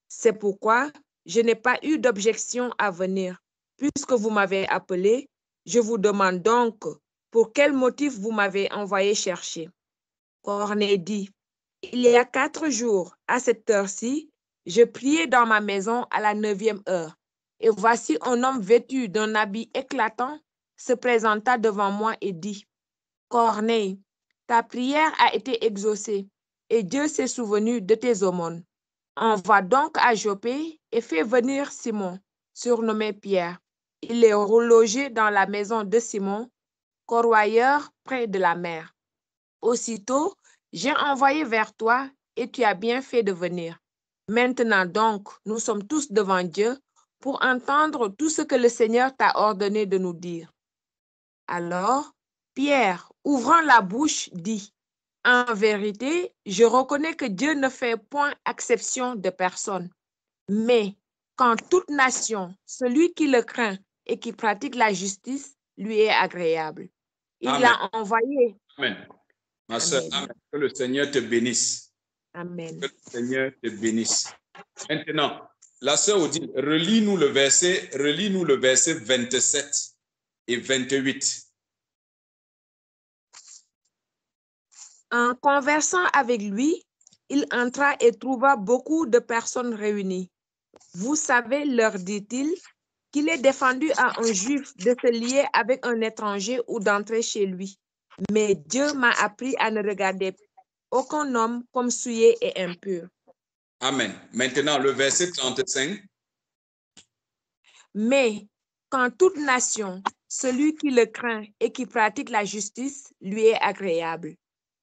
S6: C'est pourquoi je n'ai pas eu d'objection à venir. Puisque vous m'avez appelé, je vous demande donc pour quel motif vous m'avez envoyé chercher. » Corneille dit, il y a 4 jours, à cette heure-ci, je priais dans ma maison à la 9e heure. Et voici un homme vêtu d'un habit éclatant se présenta devant moi et dit, Corneille, ta prière a été exaucée et Dieu s'est souvenu de tes aumônes. Envoie donc à Joppé et fais venir Simon, surnommé Pierre. Il est relogé dans la maison de Simon, corroyeur près de la mer. Aussitôt, j'ai envoyé vers toi et tu as bien fait de venir. Maintenant donc, nous sommes tous devant Dieu pour entendre tout ce que le Seigneur t'a ordonné de nous dire. Alors, Pierre, ouvrant la bouche, dit, en vérité, je reconnais que Dieu ne fait point exception de personne, mais qu'en toute nation, celui qui le craint et qui pratique la justice lui est agréable. Il l'a envoyé.
S1: Amen. Ma soeur, amen. Que le Seigneur te bénisse.
S6: Amen.
S1: Que le Seigneur te bénisse. Maintenant, la sœur Odile, relis-nous le verset 27 et 28.
S6: En conversant avec lui, il entra et trouva beaucoup de personnes réunies. Vous savez, leur dit-il, qu'il est défendu à un juif de se lier avec un étranger ou d'entrer chez lui. Mais Dieu m'a appris à ne regarder aucun homme comme souillé et impur.
S1: Amen. Maintenant, le verset 35.
S6: Mais qu'en toute nation, celui qui le craint et qui pratique la justice lui est agréable.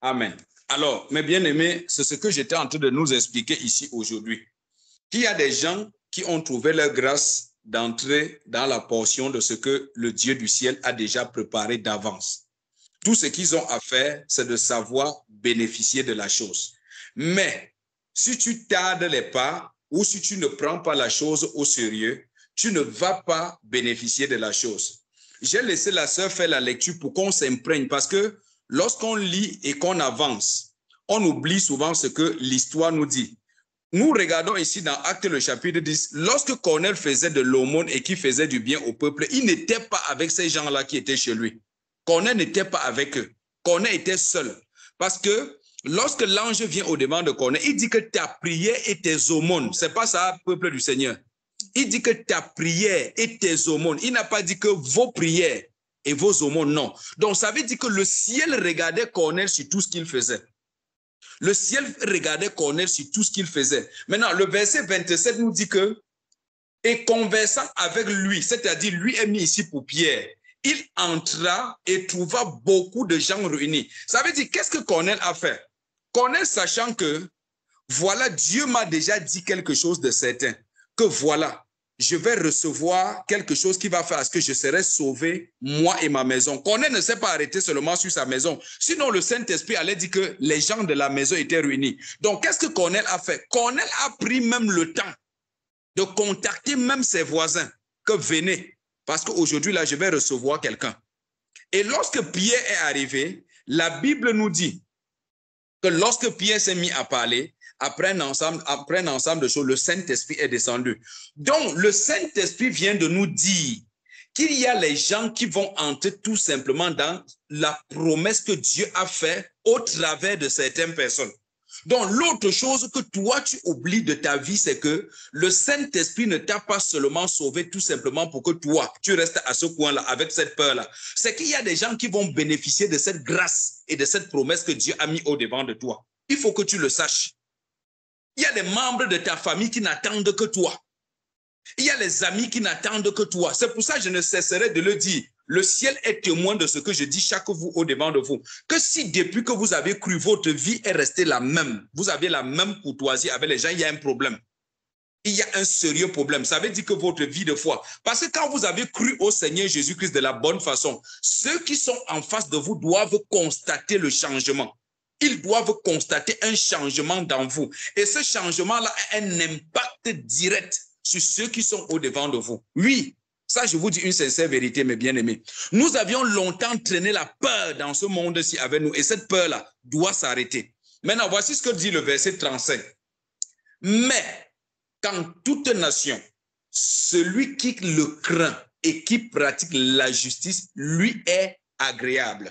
S1: Amen. Alors, mes bien-aimés, c'est ce que j'étais en train de nous expliquer ici aujourd'hui. Qu'il y a des gens qui ont trouvé leur grâce d'entrer dans la portion de ce que le Dieu du ciel a déjà préparé d'avance. Tout ce qu'ils ont à faire, c'est de savoir bénéficier de la chose. Mais si tu tardes les pas ou si tu ne prends pas la chose au sérieux, tu ne vas pas bénéficier de la chose. J'ai laissé la sœur faire la lecture pour qu'on s'imprègne parce que lorsqu'on lit et qu'on avance, on oublie souvent ce que l'histoire nous dit. Nous regardons ici dans Actes le chapitre 10, lorsque Corneille faisait de l'aumône et qui faisait du bien au peuple, il n'était pas avec ces gens-là qui étaient chez lui. Corneille n'était pas avec eux. Corneille était seul. Parce que lorsque l'ange vient au-devant de Corneille, il dit que ta prière et tes aumônes, c'est pas ça, peuple du Seigneur. Il dit que ta prière et tes aumônes. Il n'a pas dit que vos prières et vos aumônes, non. Donc ça veut dire que le ciel regardait Corneille sur tout ce qu'il faisait. Le ciel regardait Corneille sur tout ce qu'il faisait. Maintenant, le verset 27 nous dit que, et conversant avec lui, c'est-à-dire lui est mis ici pour Pierre, il entra et trouva beaucoup de gens réunis. Ça veut dire, qu'est-ce que Corneille a fait? Corneille, sachant que, voilà, Dieu m'a déjà dit quelque chose de certain, que voilà, je vais recevoir quelque chose qui va faire à ce que je serai sauvé, moi et ma maison. Corneille ne s'est pas arrêté seulement sur sa maison. Sinon, le Saint-Esprit allait dire que les gens de la maison étaient réunis. Donc, qu'est-ce que Corneille a fait? Corneille a pris même le temps de contacter même ses voisins, que venez, parce qu'aujourd'hui, là, je vais recevoir quelqu'un. Et lorsque Pierre est arrivé, la Bible nous dit que lorsque Pierre s'est mis à parler, après un ensemble de choses, le Saint-Esprit est descendu. Donc, le Saint-Esprit vient de nous dire qu'il y a les gens qui vont entrer tout simplement dans la promesse que Dieu a faite au travers de certaines personnes. Donc, l'autre chose que toi, tu oublies de ta vie, c'est que le Saint-Esprit ne t'a pas seulement sauvé tout simplement pour que toi, tu restes à ce coin-là avec cette peur-là. C'est qu'il y a des gens qui vont bénéficier de cette grâce et de cette promesse que Dieu a mis au-devant de toi. Il faut que tu le saches. Il y a des membres de ta famille qui n'attendent que toi. Il y a les amis qui n'attendent que toi. C'est pour ça que je ne cesserai de le dire. Le ciel est témoin de ce que je dis chaque jour au-devant de vous. Que si depuis que vous avez cru, votre vie est restée la même, vous avez la même courtoisie avec les gens, il y a un problème. Il y a un sérieux problème. Ça veut dire que votre vie de foi. Parce que quand vous avez cru au Seigneur Jésus-Christ de la bonne façon, ceux qui sont en face de vous doivent constater le changement. Ils doivent constater un changement dans vous. Et ce changement-là a un impact direct sur ceux qui sont au-devant de vous. Oui, ça je vous dis une sincère vérité, mes bien-aimés. Nous avions longtemps traîné la peur dans ce monde-ci avec nous. Et cette peur-là doit s'arrêter. Maintenant, voici ce que dit le verset 35. Mais, quand toute nation, celui qui le craint et qui pratique la justice, lui est agréable.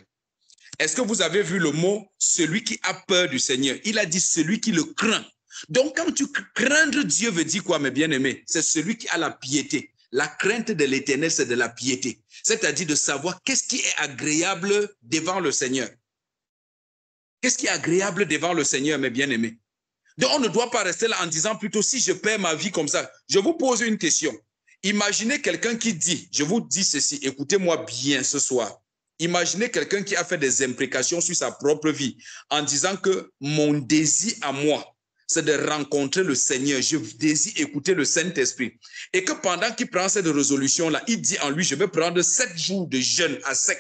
S1: Est-ce que vous avez vu le mot « celui qui a peur du Seigneur » Il a dit « celui qui le craint ». Donc, quand tu craindre Dieu veut dire quoi, mes bien-aimés? C'est celui qui a la piété. La crainte de l'Éternel, c'est de la piété. C'est-à-dire de savoir qu'est-ce qui est agréable devant le Seigneur. Qu'est-ce qui est agréable devant le Seigneur, mes bien-aimés? Donc, on ne doit pas rester là en disant plutôt, si je perds ma vie comme ça. Je vous pose une question. Imaginez quelqu'un qui dit, je vous dis ceci, écoutez-moi bien ce soir. Imaginez quelqu'un qui a fait des imprécations sur sa propre vie en disant que mon désir à moi, c'est de rencontrer le Seigneur. Je désire écouter le Saint-Esprit. Et que pendant qu'il prend cette résolution-là, il dit en lui, je vais prendre 7 jours de jeûne à sec.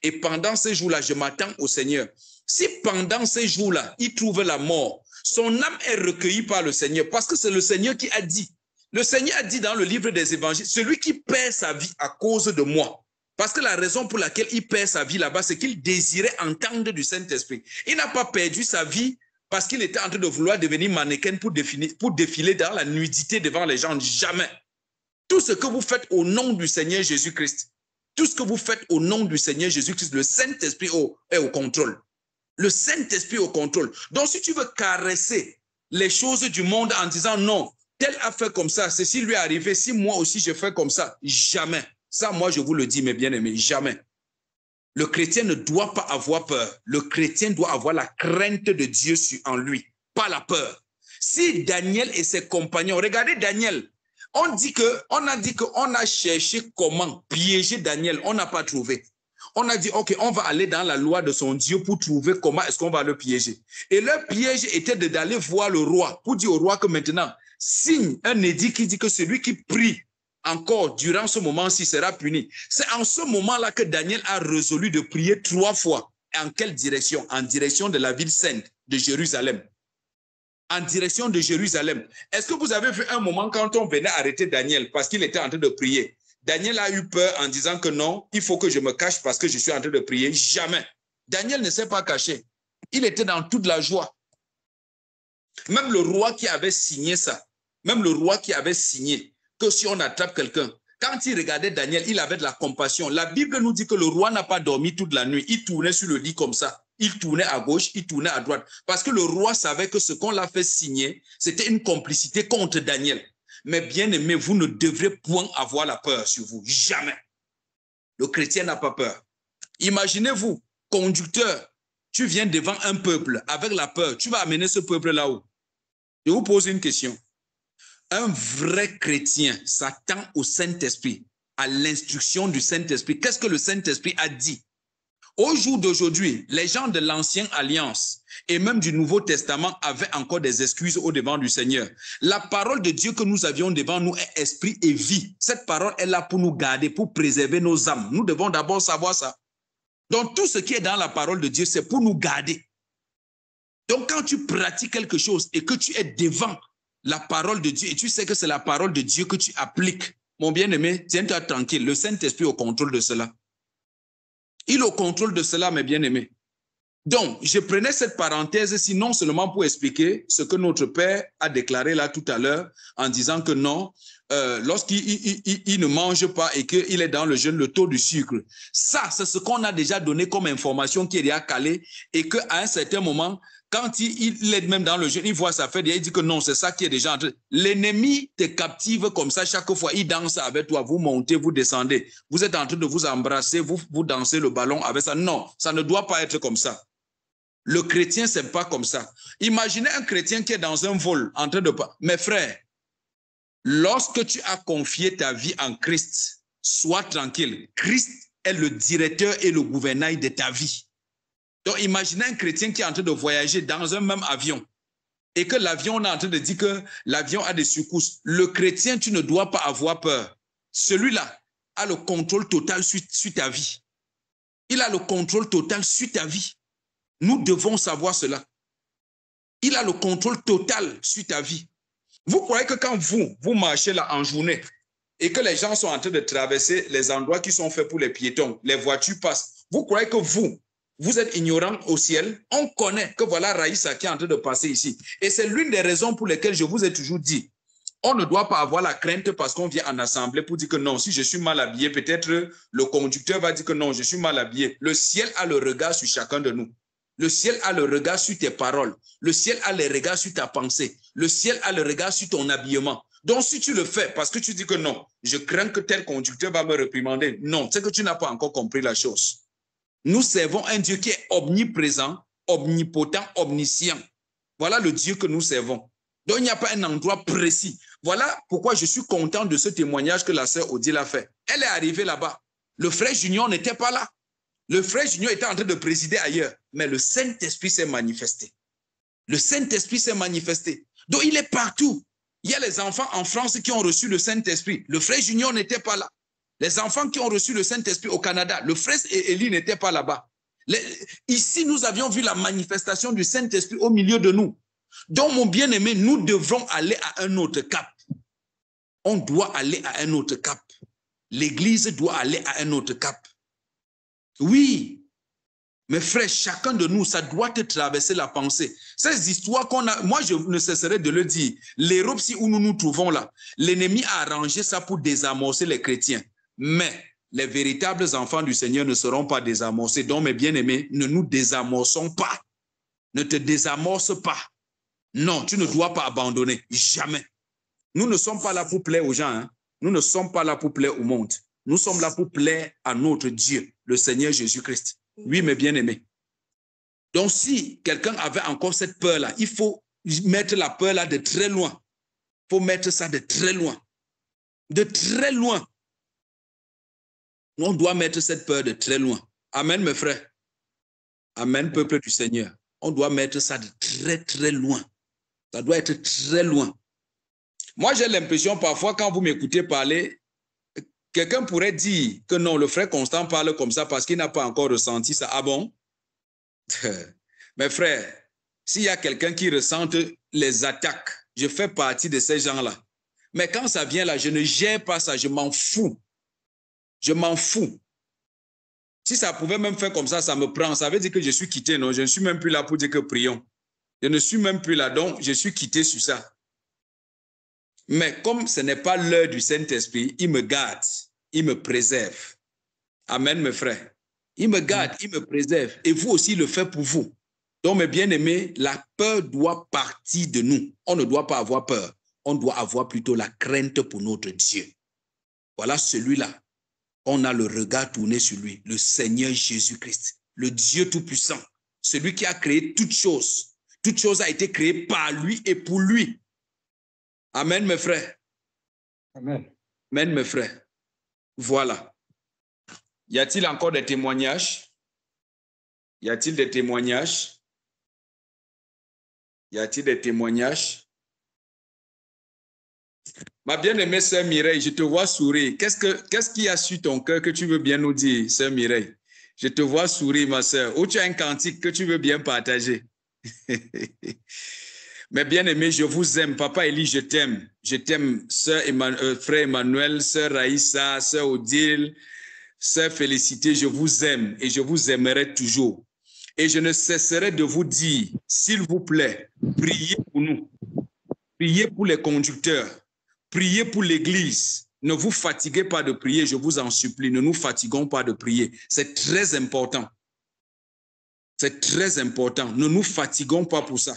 S1: Et pendant ces jours-là, je m'attends au Seigneur. Si pendant ces jours-là, il trouve la mort, son âme est recueillie par le Seigneur parce que c'est le Seigneur qui a dit. Le Seigneur a dit dans le livre des évangiles, celui qui perd sa vie à cause de moi. Parce que la raison pour laquelle il perd sa vie là-bas, c'est qu'il désirait entendre du Saint-Esprit. Il n'a pas perdu sa vie parce qu'il était en train de vouloir devenir mannequin pour défiler dans la nudité devant les gens. Jamais. Tout ce que vous faites au nom du Seigneur Jésus-Christ, tout ce que vous faites au nom du Seigneur Jésus-Christ, le Saint-Esprit est au contrôle. Le Saint-Esprit au contrôle. Donc, si tu veux caresser les choses du monde en disant non, tel a fait comme ça, ceci lui est arrivé, si moi aussi je fais comme ça, jamais. Ça, moi, je vous le dis, mes bien-aimés, jamais. Le chrétien ne doit pas avoir peur. Le chrétien doit avoir la crainte de Dieu en lui, pas la peur. Si Daniel et ses compagnons, regardez Daniel, on a dit qu'on a cherché comment piéger Daniel, on n'a pas trouvé. On a dit, OK, on va aller dans la loi de son Dieu pour trouver comment est-ce qu'on va le piéger. Et leur piège était d'aller voir le roi, pour dire au roi que maintenant, signe un édit qui dit que celui qui prie encore durant ce moment-ci sera puni. C'est en ce moment-là que Daniel a résolu de prier 3 fois. En quelle direction? En direction de la ville sainte de Jérusalem. En direction de Jérusalem. Est-ce que vous avez vu un moment quand on venait arrêter Daniel parce qu'il était en train de prier? Daniel a eu peur en disant que non, il faut que je me cache parce que je suis en train de prier. Jamais. Daniel ne s'est pas caché. Il était dans toute la joie. Même le roi qui avait signé ça, même le roi qui avait signé que si on attrape quelqu'un, quand il regardait Daniel, il avait de la compassion. La Bible nous dit que le roi n'a pas dormi toute la nuit. Il tournait sur le lit comme ça. Il tournait à gauche, il tournait à droite. Parce que le roi savait que ce qu'on l'a fait signer, c'était une complicité contre Daniel. Mais bien aimé, vous ne devrez point avoir la peur sur vous. Jamais. Le chrétien n'a pas peur. Imaginez-vous, conducteur, tu viens devant un peuple avec la peur. Tu vas amener ce peuple là-haut. Je vous pose une question. Un vrai chrétien s'attend au Saint-Esprit, à l'instruction du Saint-Esprit. Qu'est-ce que le Saint-Esprit a dit? Au jour d'aujourd'hui, les gens de l'Ancienne Alliance et même du Nouveau Testament avaient encore des excuses au devant du Seigneur. La parole de Dieu que nous avions devant nous est esprit et vie. Cette parole est là pour nous garder, pour préserver nos âmes. Nous devons d'abord savoir ça. Donc tout ce qui est dans la parole de Dieu, c'est pour nous garder. Donc quand tu pratiques quelque chose et que tu es devant la parole de Dieu et tu sais que c'est la parole de Dieu que tu appliques, mon bien-aimé, tiens-toi tranquille. Le Saint-Esprit est au contrôle de cela. Il est au contrôle de cela, mes bien-aimés. Donc, je prenais cette parenthèse-ci non seulement pour expliquer ce que notre Père a déclaré là tout à l'heure en disant que non, lorsqu'il ne mange pas et qu'il est dans le jeûne, le taux du sucre. Ça, c'est ce qu'on a déjà donné comme information qui est déjà calée et qu'à un certain moment, quand il est même dans le jeûne, il voit sa fête et il dit que non, c'est ça qui est déjà en train. L'ennemi te captive comme ça chaque fois. Il danse avec toi, vous montez, vous descendez. Vous êtes en train de vous embrasser, vous dansez le ballon avec ça. Non, ça ne doit pas être comme ça. Le chrétien, ce n'est pas comme ça. Imaginez un chrétien qui est dans un vol en train de... Mes frères, lorsque tu as confié ta vie en Christ, sois tranquille. Christ est le directeur et le gouvernail de ta vie. Donc, imaginez un chrétien qui est en train de voyager dans un même avion et que l'avion, on est en train de dire que l'avion a des secousses. Le chrétien, tu ne dois pas avoir peur. Celui-là a le contrôle total sur ta vie. Il a le contrôle total sur ta vie. Nous devons savoir cela. Il a le contrôle total sur ta vie. Vous croyez que quand vous marchez là en journée et que les gens sont en train de traverser les endroits qui sont faits pour les piétons, les voitures passent, vous croyez que vous êtes ignorant au ciel? On connaît que voilà Raïssa qui est en train de passer ici. Et c'est l'une des raisons pour lesquelles je vous ai toujours dit, On ne doit pas avoir la crainte parce qu'on vient en assemblée pour dire que non, si je suis mal habillé, peut-être le conducteur va dire que non, je suis mal habillé. Le ciel a le regard sur chacun de nous. Le ciel a le regard sur tes paroles. Le ciel a le regard sur ta pensée. Le ciel a le regard sur ton habillement. Donc, si tu le fais parce que tu dis que non, je crains que tel conducteur va me réprimander. Non, c'est que tu n'as pas encore compris la chose. Nous servons un Dieu qui est omniprésent, omnipotent, omniscient. Voilà le Dieu que nous servons. Donc, il n'y a pas un endroit précis. Voilà pourquoi je suis content de ce témoignage que la sœur Odile a fait. Elle est arrivée là-bas. Le frère Junior n'était pas là. Le frère Junior était en train de présider ailleurs. Mais le Saint-Esprit s'est manifesté. Le Saint-Esprit s'est manifesté. Donc, il est partout. Il y a les enfants en France qui ont reçu le Saint-Esprit. Le frère Junior n'était pas là. Les enfants qui ont reçu le Saint-Esprit au Canada, le frère Élie n'était pas là-bas. Ici, nous avions vu la manifestation du Saint-Esprit au milieu de nous. Donc, mon bien-aimé, nous devrons aller à un autre cap. On doit aller à un autre cap. L'Église doit aller à un autre cap. Oui, mes frères, chacun de nous, ça doit te traverser la pensée. Ces histoires qu'on a, moi je ne cesserai de le dire, l'Europe, si où nous nous trouvons là, l'ennemi a arrangé ça pour désamorcer les chrétiens. Mais les véritables enfants du Seigneur ne seront pas désamorcés. Donc, mes bien-aimés, ne nous désamorçons pas. Ne te désamorce pas. Non, tu ne dois pas abandonner. Jamais. Nous ne sommes pas là pour plaire aux gens. Hein. Nous ne sommes pas là pour plaire au monde. Nous sommes là pour plaire à notre Dieu, le Seigneur Jésus-Christ. Oui, mes bien-aimés. Donc, si quelqu'un avait encore cette peur-là, il faut mettre la peur-là de très loin. Il faut mettre ça de très loin. De très loin. On doit mettre cette peur de très loin. Amen, mes frères. Amen, peuple du Seigneur. On doit mettre ça de très, très loin. Ça doit être très loin. Moi, j'ai l'impression, parfois, quand vous m'écoutez parler, quelqu'un pourrait dire que non, le frère Constant parle comme ça parce qu'il n'a pas encore ressenti ça. Ah bon? Mes frères, s'il y a quelqu'un qui ressente les attaques, je fais partie de ces gens-là. Mais quand ça vient là, je ne gère pas ça, je m'en fous. Je m'en fous. Si ça pouvait même faire comme ça, ça me prend. Ça veut dire que je suis quitté, non? Je ne suis même plus là pour dire que prions. Je ne suis même plus là, donc je suis quitté sur ça. Mais comme ce n'est pas l'heure du Saint-Esprit, il me garde, il me préserve. Amen, mes frères. Il me garde, il me préserve. Et vous aussi, il le fait pour vous. Donc, mes bien-aimés, la peur doit partir de nous. On ne doit pas avoir peur. On doit avoir plutôt la crainte pour notre Dieu. Voilà celui-là. On a le regard tourné sur lui, le Seigneur Jésus-Christ, le Dieu Tout-Puissant, celui qui a créé toutes choses. Toute chose a été créée par lui et pour lui. Amen, mes frères.
S4: Amen.
S1: Amen, mes frères. Voilà. Y a-t-il encore des témoignages? Y a-t-il des témoignages? Y a-t-il des témoignages? Ma bien-aimée sœur Mireille, je te vois sourire. Qu'est-ce qu'il y a sur ton cœur que tu veux bien nous dire, sœur Mireille? Je te vois sourire, ma sœur. Ou tu as un cantique que tu veux bien partager? Mais bien-aimé, je vous aime. Papa Élie, je t'aime. Je t'aime, frère Emmanuel, sœur Raïssa, sœur Odile, sœur Félicité, je vous aime et je vous aimerai toujours. Et je ne cesserai de vous dire, s'il vous plaît, priez pour nous. Priez pour les conducteurs. Priez pour l'Église. Ne vous fatiguez pas de prier, je vous en supplie. Ne nous fatiguons pas de prier. C'est très important. C'est très important. Ne nous fatiguons pas pour ça.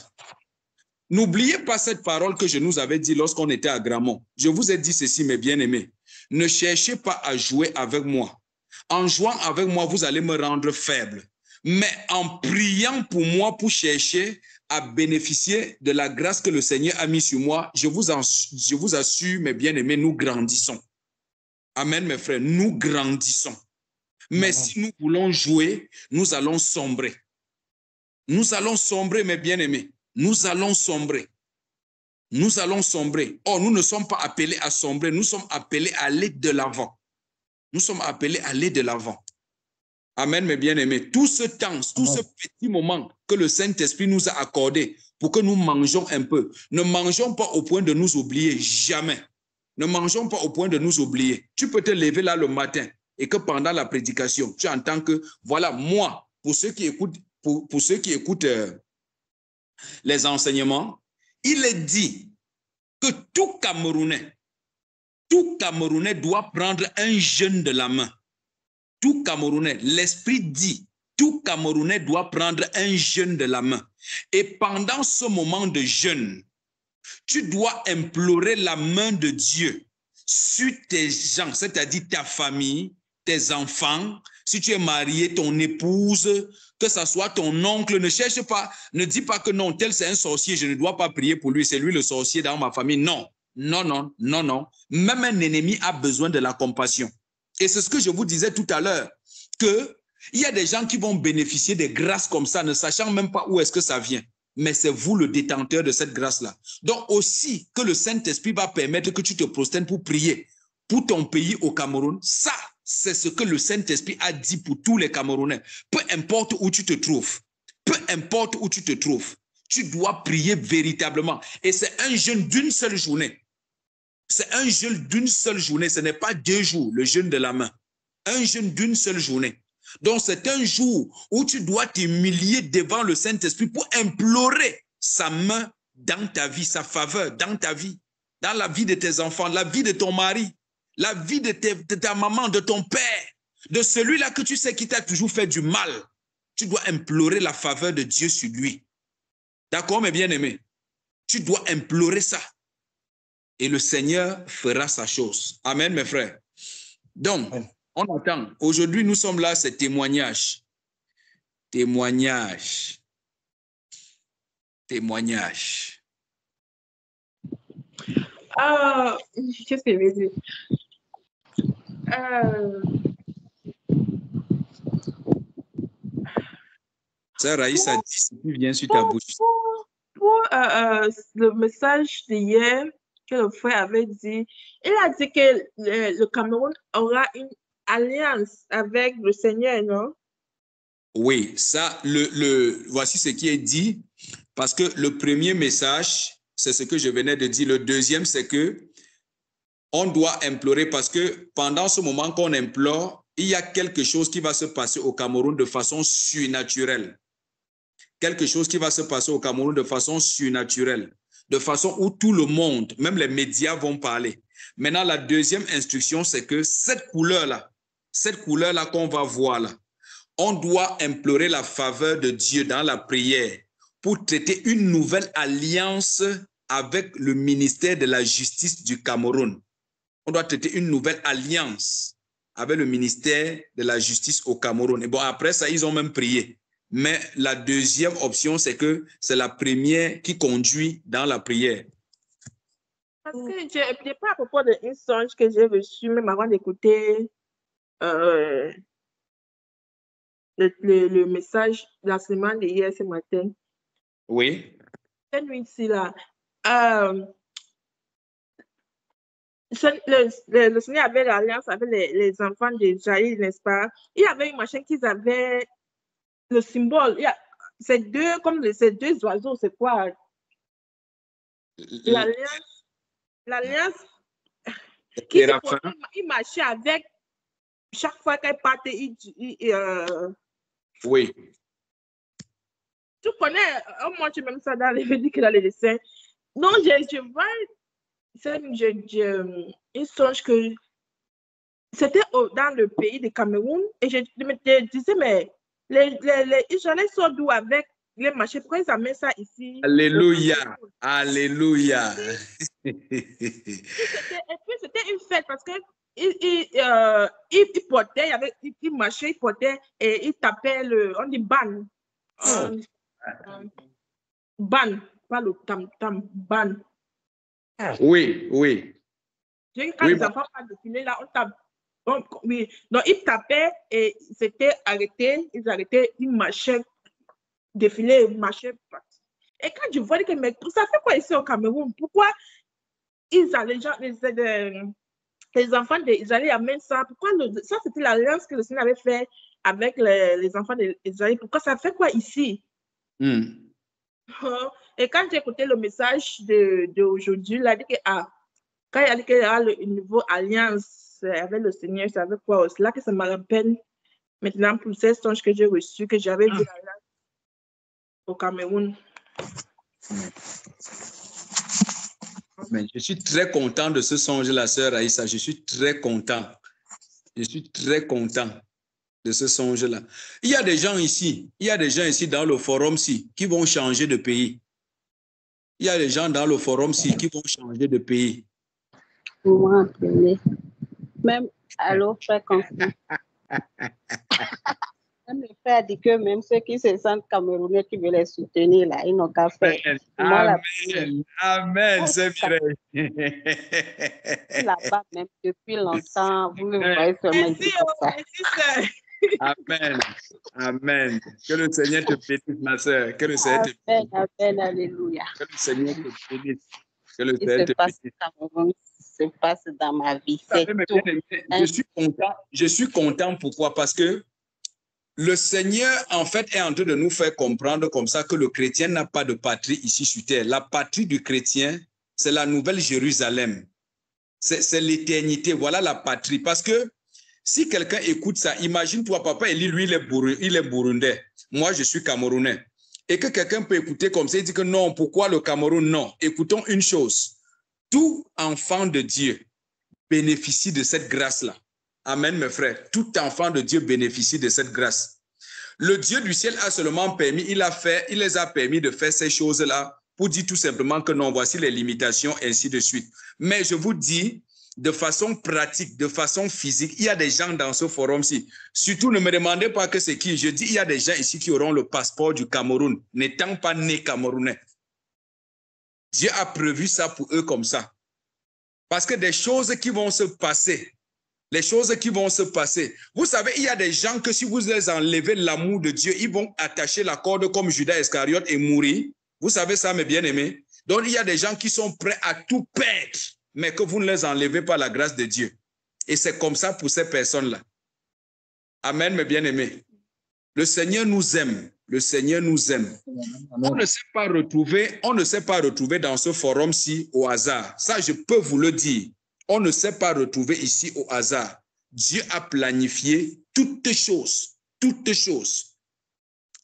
S1: N'oubliez pas cette parole que je nous avais dit lorsqu'on était à Gramont. Je vous ai dit ceci, mes bien-aimés. Ne cherchez pas à jouer avec moi. En jouant avec moi, vous allez me rendre faible. Mais en priant pour moi, pour chercher à bénéficier de la grâce que le Seigneur a mise sur moi, je vous assure, mes bien-aimés, nous grandissons. Amen, mes frères, nous grandissons. Mais si nous voulons jouer, nous allons sombrer. Nous allons sombrer, mes bien-aimés. Nous allons sombrer. Nous allons sombrer. Or, nous ne sommes pas appelés à sombrer. Nous sommes appelés à aller de l'avant. Nous sommes appelés à aller de l'avant. Amen, mes bien-aimés. Tout ce temps, tout ce petit moment que le Saint-Esprit nous a accordé pour que nous mangeons un peu, ne mangeons pas au point de nous oublier. Jamais. Ne mangeons pas au point de nous oublier. Tu peux te lever là le matin et que pendant la prédication, tu entends que, voilà, moi, pour ceux qui écoutent, pour ceux qui écoutent les enseignements, il est dit que tout Camerounais doit prendre un jeûne de la main. Tout Camerounais, l'Esprit dit, tout Camerounais doit prendre un jeûne de la main. Et pendant ce moment de jeûne, tu dois implorer la main de Dieu sur tes gens, c'est-à-dire ta famille, tes enfants. Si tu es marié, ton épouse, que ce soit ton oncle, ne cherche pas, ne dis pas que non, tel c'est un sorcier, je ne dois pas prier pour lui, c'est lui le sorcier dans ma famille. Non, non, non, non, non. Même un ennemi a besoin de la compassion. Et c'est ce que je vous disais tout à l'heure, qu'il y a des gens qui vont bénéficier des grâces comme ça, ne sachant même pas où est-ce que ça vient. Mais c'est vous le détenteur de cette grâce-là. Donc aussi que le Saint-Esprit va permettre que tu te prosternes pour prier pour ton pays au Cameroun. Ça, c'est ce que le Saint-Esprit a dit pour tous les Camerounais. Peu importe où tu te trouves, peu importe où tu te trouves, tu dois prier véritablement. Et c'est un jeûne d'une seule journée. C'est un jeûne d'une seule journée. Ce n'est pas 2 jours, le jeûne de la main. Un jeûne d'une seule journée. Donc, c'est un jour où tu dois t'humilier devant le Saint-Esprit pour implorer sa main dans ta vie, sa faveur dans ta vie, dans la vie de tes enfants, la vie de ton mari, la vie de ta maman, de ton père, de celui-là que tu sais qui t'a toujours fait du mal. Tu dois implorer la faveur de Dieu sur lui. D'accord, mes bien-aimés? Tu dois implorer ça. Et le Seigneur fera sa chose. Amen, mes frères. Donc, on entend. Aujourd'hui, nous sommes là, c'est témoignage. Témoignage. Témoignage.
S6: Qu'est-ce que je veux dire?
S1: Sœur Raïssa, si tu viens sur ta bouche.
S6: Pour le message d'hier que le frère avait dit, il a dit que le Cameroun aura une alliance avec le Seigneur, non?
S1: Oui, ça, voici ce qui est dit, parce que le premier message, c'est ce que je venais de dire. Le deuxième, c'est que on doit implorer, parce que pendant ce moment qu'on implore, il y a quelque chose qui va se passer au Cameroun de façon surnaturelle. Quelque chose qui va se passer au Cameroun de façon surnaturelle, de façon où tout le monde, même les médias vont parler. Maintenant, la deuxième instruction, c'est que cette couleur-là qu'on va voir là, on doit implorer la faveur de Dieu dans la prière pour traiter une nouvelle alliance avec le ministère de la Justice du Cameroun. On doit traiter une nouvelle alliance avec le ministère de la Justice au Cameroun. Et bon, après ça, ils ont même prié. Mais la deuxième option, c'est que c'est la première qui conduit dans la prière.
S6: Parce que je n'ai pas à propos d'un songe que j'ai reçu, même avant d'écouter le message, l'enseignement d'hier ce matin.
S1: Oui.
S6: Cette nuit-ci, là, le Seigneur avait l'alliance avec les enfants d'Israël, n'est-ce pas? Il y avait une machine qu'ils avaient le symbole. C'est deux, comme ces deux oiseaux, c'est quoi? L'alliance qui il marchait avec chaque fois qu'elle partait.
S1: Oui.
S6: Tu connais, au moins tu même ça dans les dessins. Non, je vois, il songe que c'était dans le pays du Cameroun et je me disais, mais les Israéliens sont d'où avec les marchés? Pourquoi ils amènent ça ici?
S1: Alléluia. Alléluia.
S6: Et puis c'était une fête parce que il portait, il marchait, il portait et il tapait on dit ban. Ban, pas le tam, ban.
S1: Oui, oui.
S6: Quand les enfants pas défilé là, on tape. Oui, donc ils tapaient et c'était arrêté, ils arrêtaient, ils marchaient, défilaient, ils marchaient. Et quand je vois que, mais ça fait quoi ici au Cameroun? Pourquoi les enfants d'Israël amènent ça? Pourquoi ça c'était l'alliance que le Seigneur avait fait avec les enfants d'Israël? Pourquoi ça fait quoi ici? Et quand j'ai écouté le message d'aujourd'hui, il a dit que quand il a dit qu'il y a une nouvelle alliance avec le Seigneur, c'est avec quoi? C'est là que ça me rappelle maintenant pour ces songes que j'ai reçus, que j'avais vu au Cameroun.
S1: Amen. Je suis très content de ce songe-là, sœur Aïssa. Je suis très content. Je suis très content de ce songe-là. Il y a des gens ici dans le forum-ci qui vont changer de pays. Il y a des gens dans le forum-ci qui vont changer de pays.
S2: Moi, même, allô, frère Constant. Même le frère dit que même ceux qui se sentent camerounais qui veulent les soutenir, là, ils n'ont qu'à faire.
S1: Amen. Amen, c'est vrai.
S2: Là-bas, même depuis longtemps, vous le voyez seulement ici comme ça.
S1: Amen. Amen. Que le Seigneur te bénisse, ma soeur. Que le Seigneur te bénisse.
S2: Amen, alléluia.
S1: Que le Seigneur te bénisse. Que le
S2: Ce qui
S1: Seigneur
S2: se
S1: te
S2: passe
S1: bénisse.
S2: au Cameroun se passe dans ma vie.
S1: Ça
S2: C'est
S1: fait, mes
S2: tout.
S1: bien-aimés, je suis content. Pourquoi? Parce que le Seigneur, en fait, est en train de nous faire comprendre comme ça que le chrétien n'a pas de patrie ici sur terre. La patrie du chrétien, c'est la nouvelle Jérusalem. C'est l'éternité. Voilà la patrie. Parce que si quelqu'un écoute ça, imagine-toi, papa Eli, lui, il est burundais. Moi, je suis camerounais. Et que quelqu'un peut écouter comme ça, il dit que non, pourquoi le Cameroun? Non. Écoutons une chose. Tout enfant de Dieu bénéficie de cette grâce-là. Amen, mes frères. Tout enfant de Dieu bénéficie de cette grâce. Le Dieu du ciel a seulement permis, il les a permis de faire ces choses-là pour dire tout simplement que non, voici les limitations, ainsi de suite. Mais je vous dis, de façon pratique, de façon physique, il y a des gens dans ce forum-ci. Surtout, ne me demandez pas que c'est qui. Je dis, il y a des gens ici qui auront le passeport du Cameroun, n'étant pas nés camerounais. Dieu a prévu ça pour eux comme ça. Parce que des choses qui vont se passer, les choses qui vont se passer. Vous savez, il y a des gens que si vous les enlevez l'amour de Dieu, ils vont attacher la corde comme Judas Iscariote et mourir. Vous savez ça, mes bien-aimés? Donc, il y a des gens qui sont prêts à tout perdre, mais que vous ne les enlevez pas la grâce de Dieu. Et c'est comme ça pour ces personnes-là. Amen, mes bien-aimés. Le Seigneur nous aime. Le Seigneur nous aime. On ne s'est pas retrouvé dans ce forum-ci au hasard. Ça, je peux vous le dire. On ne s'est pas retrouvé ici au hasard. Dieu a planifié toutes choses. Toutes choses.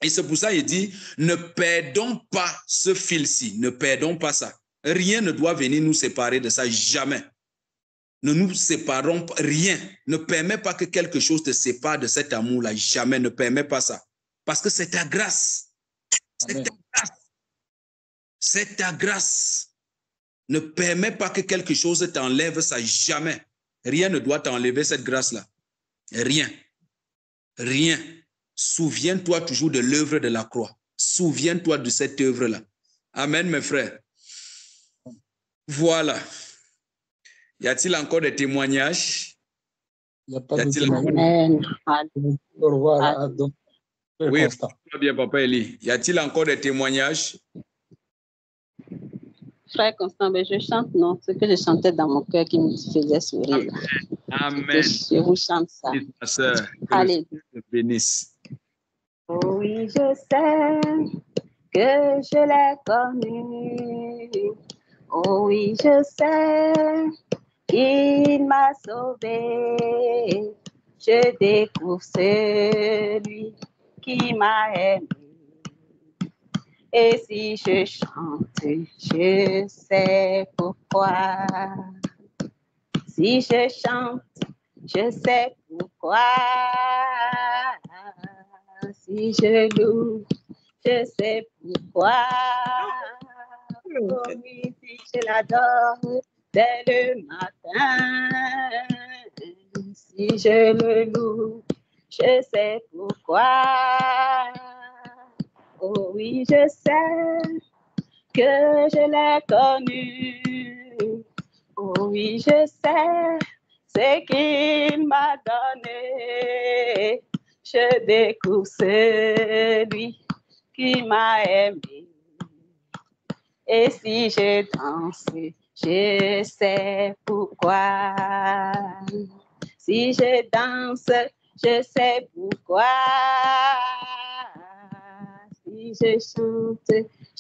S1: Et c'est pour ça qu'il dit, ne perdons pas ce fil-ci. Ne perdons pas ça. Rien ne doit venir nous séparer de ça. Jamais. Ne nous séparons pas. Rien. Ne permet pas que quelque chose te sépare de cet amour-là. Jamais. Ne permet pas ça. Parce que c'est ta grâce. C'est ta grâce. C'est ta grâce. Ne permet pas que quelque chose t'enlève ça. Jamais. Rien ne doit t'enlever cette grâce-là. Rien. Rien. Souviens-toi toujours de l'œuvre de la croix. Souviens-toi de cette œuvre-là. Amen, mes frères. Voilà. Y a-t-il encore des témoignages?
S4: Il n'y a pas de témoignages. Au revoir.
S1: Oui, très bien, papa Eli. Y a-t-il encore des témoignages?
S2: Frère Constant, mais je chante, non, ce que je chantais dans mon cœur qui me faisait sourire.
S1: Amen.
S2: Je vous chante ça.
S1: Ma soeur,
S2: allez.
S1: Que te bénisse.
S2: Oh oui, je sais que je l'ai connu. Oh oui, je sais qu'il m'a sauvé. Je découvre celui qui m'a aimé. Et si je chante, je sais pourquoi. Si je chante, je sais pourquoi. Si je loue, je sais pourquoi. Oh oui, si je l'adore dès le matin. Si je le loue, je sais pourquoi. Oh oui, je sais que je l'ai connu. Oh oui, je sais ce qu'il m'a donné. Je découvre celui qui m'a aimé. Et si je danse, je sais pourquoi. Si je danse, je sais pourquoi. Si je chante,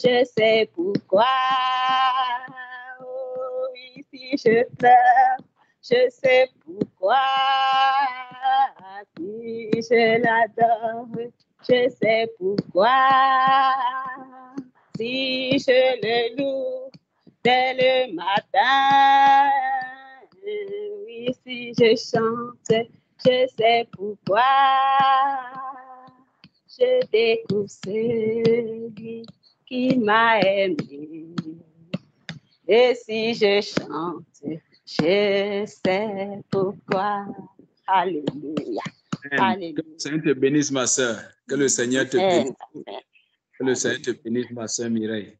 S2: je sais pourquoi. Oh oui, si je pleure, je sais pourquoi. Si je l'adore, je sais pourquoi. Si je le loue, dès le matin. Oui, si je chante, je sais pourquoi. Je découvre celui qui m'a aimé. Et si je chante, je sais pourquoi. Alléluia.
S1: Amen. Que le Seigneur te bénisse, ma soeur. Que le Seigneur te bénisse. Que le Seigneur te bénisse, ma soeur Mireille.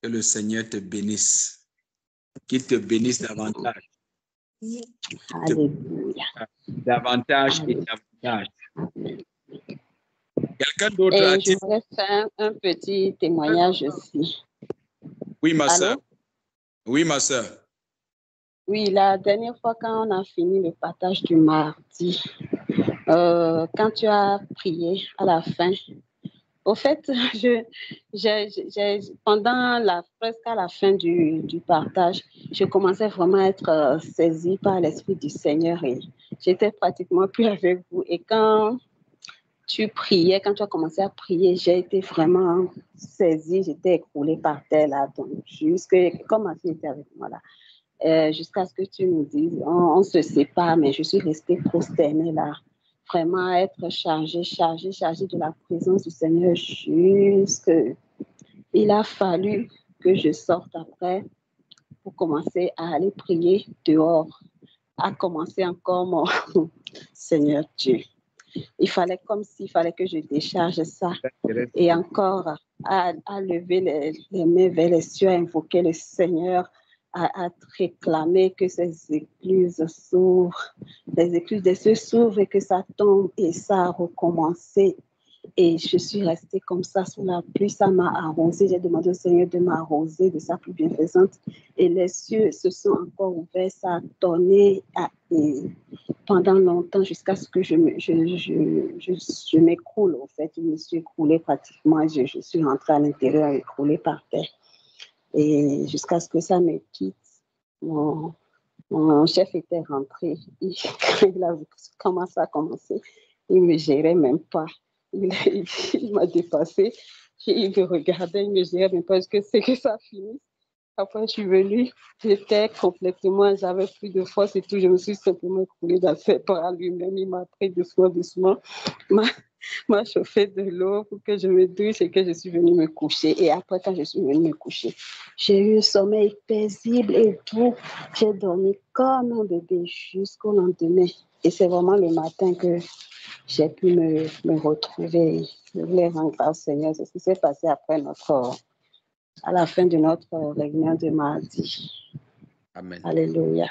S1: Que le Seigneur te bénisse. Qu'il te bénisse davantage.
S2: Alléluia.
S1: Davantage et davantage. Quelqu'un d'autre
S2: Et
S1: a-t-il?
S2: je voudrais faire un petit témoignage aussi.
S1: Oui, ma
S2: Allô?
S1: soeur. Oui, ma soeur.
S2: Oui, la dernière fois quand on a fini le partage du mardi, quand tu as prié à la fin, au fait, pendant presque à la fin du partage, je commençais vraiment à être saisie par l'Esprit du Seigneur et j'étais pratiquement plus avec vous. Et quand tu priais, quand tu as commencé à prier, j'ai été vraiment saisie, j'étais écroulée par terre là, donc comme ma fille était avec moi là, jusqu'à ce que tu nous dises, on se sépare, mais je suis restée prosternée là, vraiment à être chargée de la présence du Seigneur il a fallu que je sorte après pour commencer à aller prier dehors, à commencer encore mon Seigneur Dieu. Il fallait que je décharge ça et encore à lever les mains vers les cieux, à invoquer le Seigneur, à réclamer que ces écluses s'ouvrent, les écluses des cieux s'ouvrent et que ça tombe et ça a recommencé. Et je suis restée comme ça sous la pluie, ça m'a arrosée. J'ai demandé au Seigneur de m'arroser de sa pluie bienfaisante. Et les cieux se sont encore ouverts, ça a tonné pendant longtemps jusqu'à ce que je m'écroule. En fait, je me suis écroulée pratiquement. Je suis rentrée à l'intérieur écroulée par terre. Et jusqu'à ce que ça me quitte, mon chef était rentré. Il a vu comment ça a commencé. Il ne me gérait même pas. Il m'a dépassé. Il me regardait, il me gérait même pas. Est-ce que c'est que ça finisse? Après, je suis venue, j'avais plus de force et tout. Je me suis simplement écroulée dans ses bras lui-même. Il m'a pris doucement, m'a chauffé de l'eau pour que je me douche et que je suis venue me coucher. Et après, quand je suis venue me coucher, j'ai eu un sommeil paisible et doux. J'ai dormi comme un bébé jusqu'au lendemain. Et c'est vraiment le matin que j'ai pu me retrouver. Je voulais rendre grâce au Seigneur. C'est ce qui s'est passé après à la fin de notre réunion de mardi.
S1: Amen.
S2: Alléluia.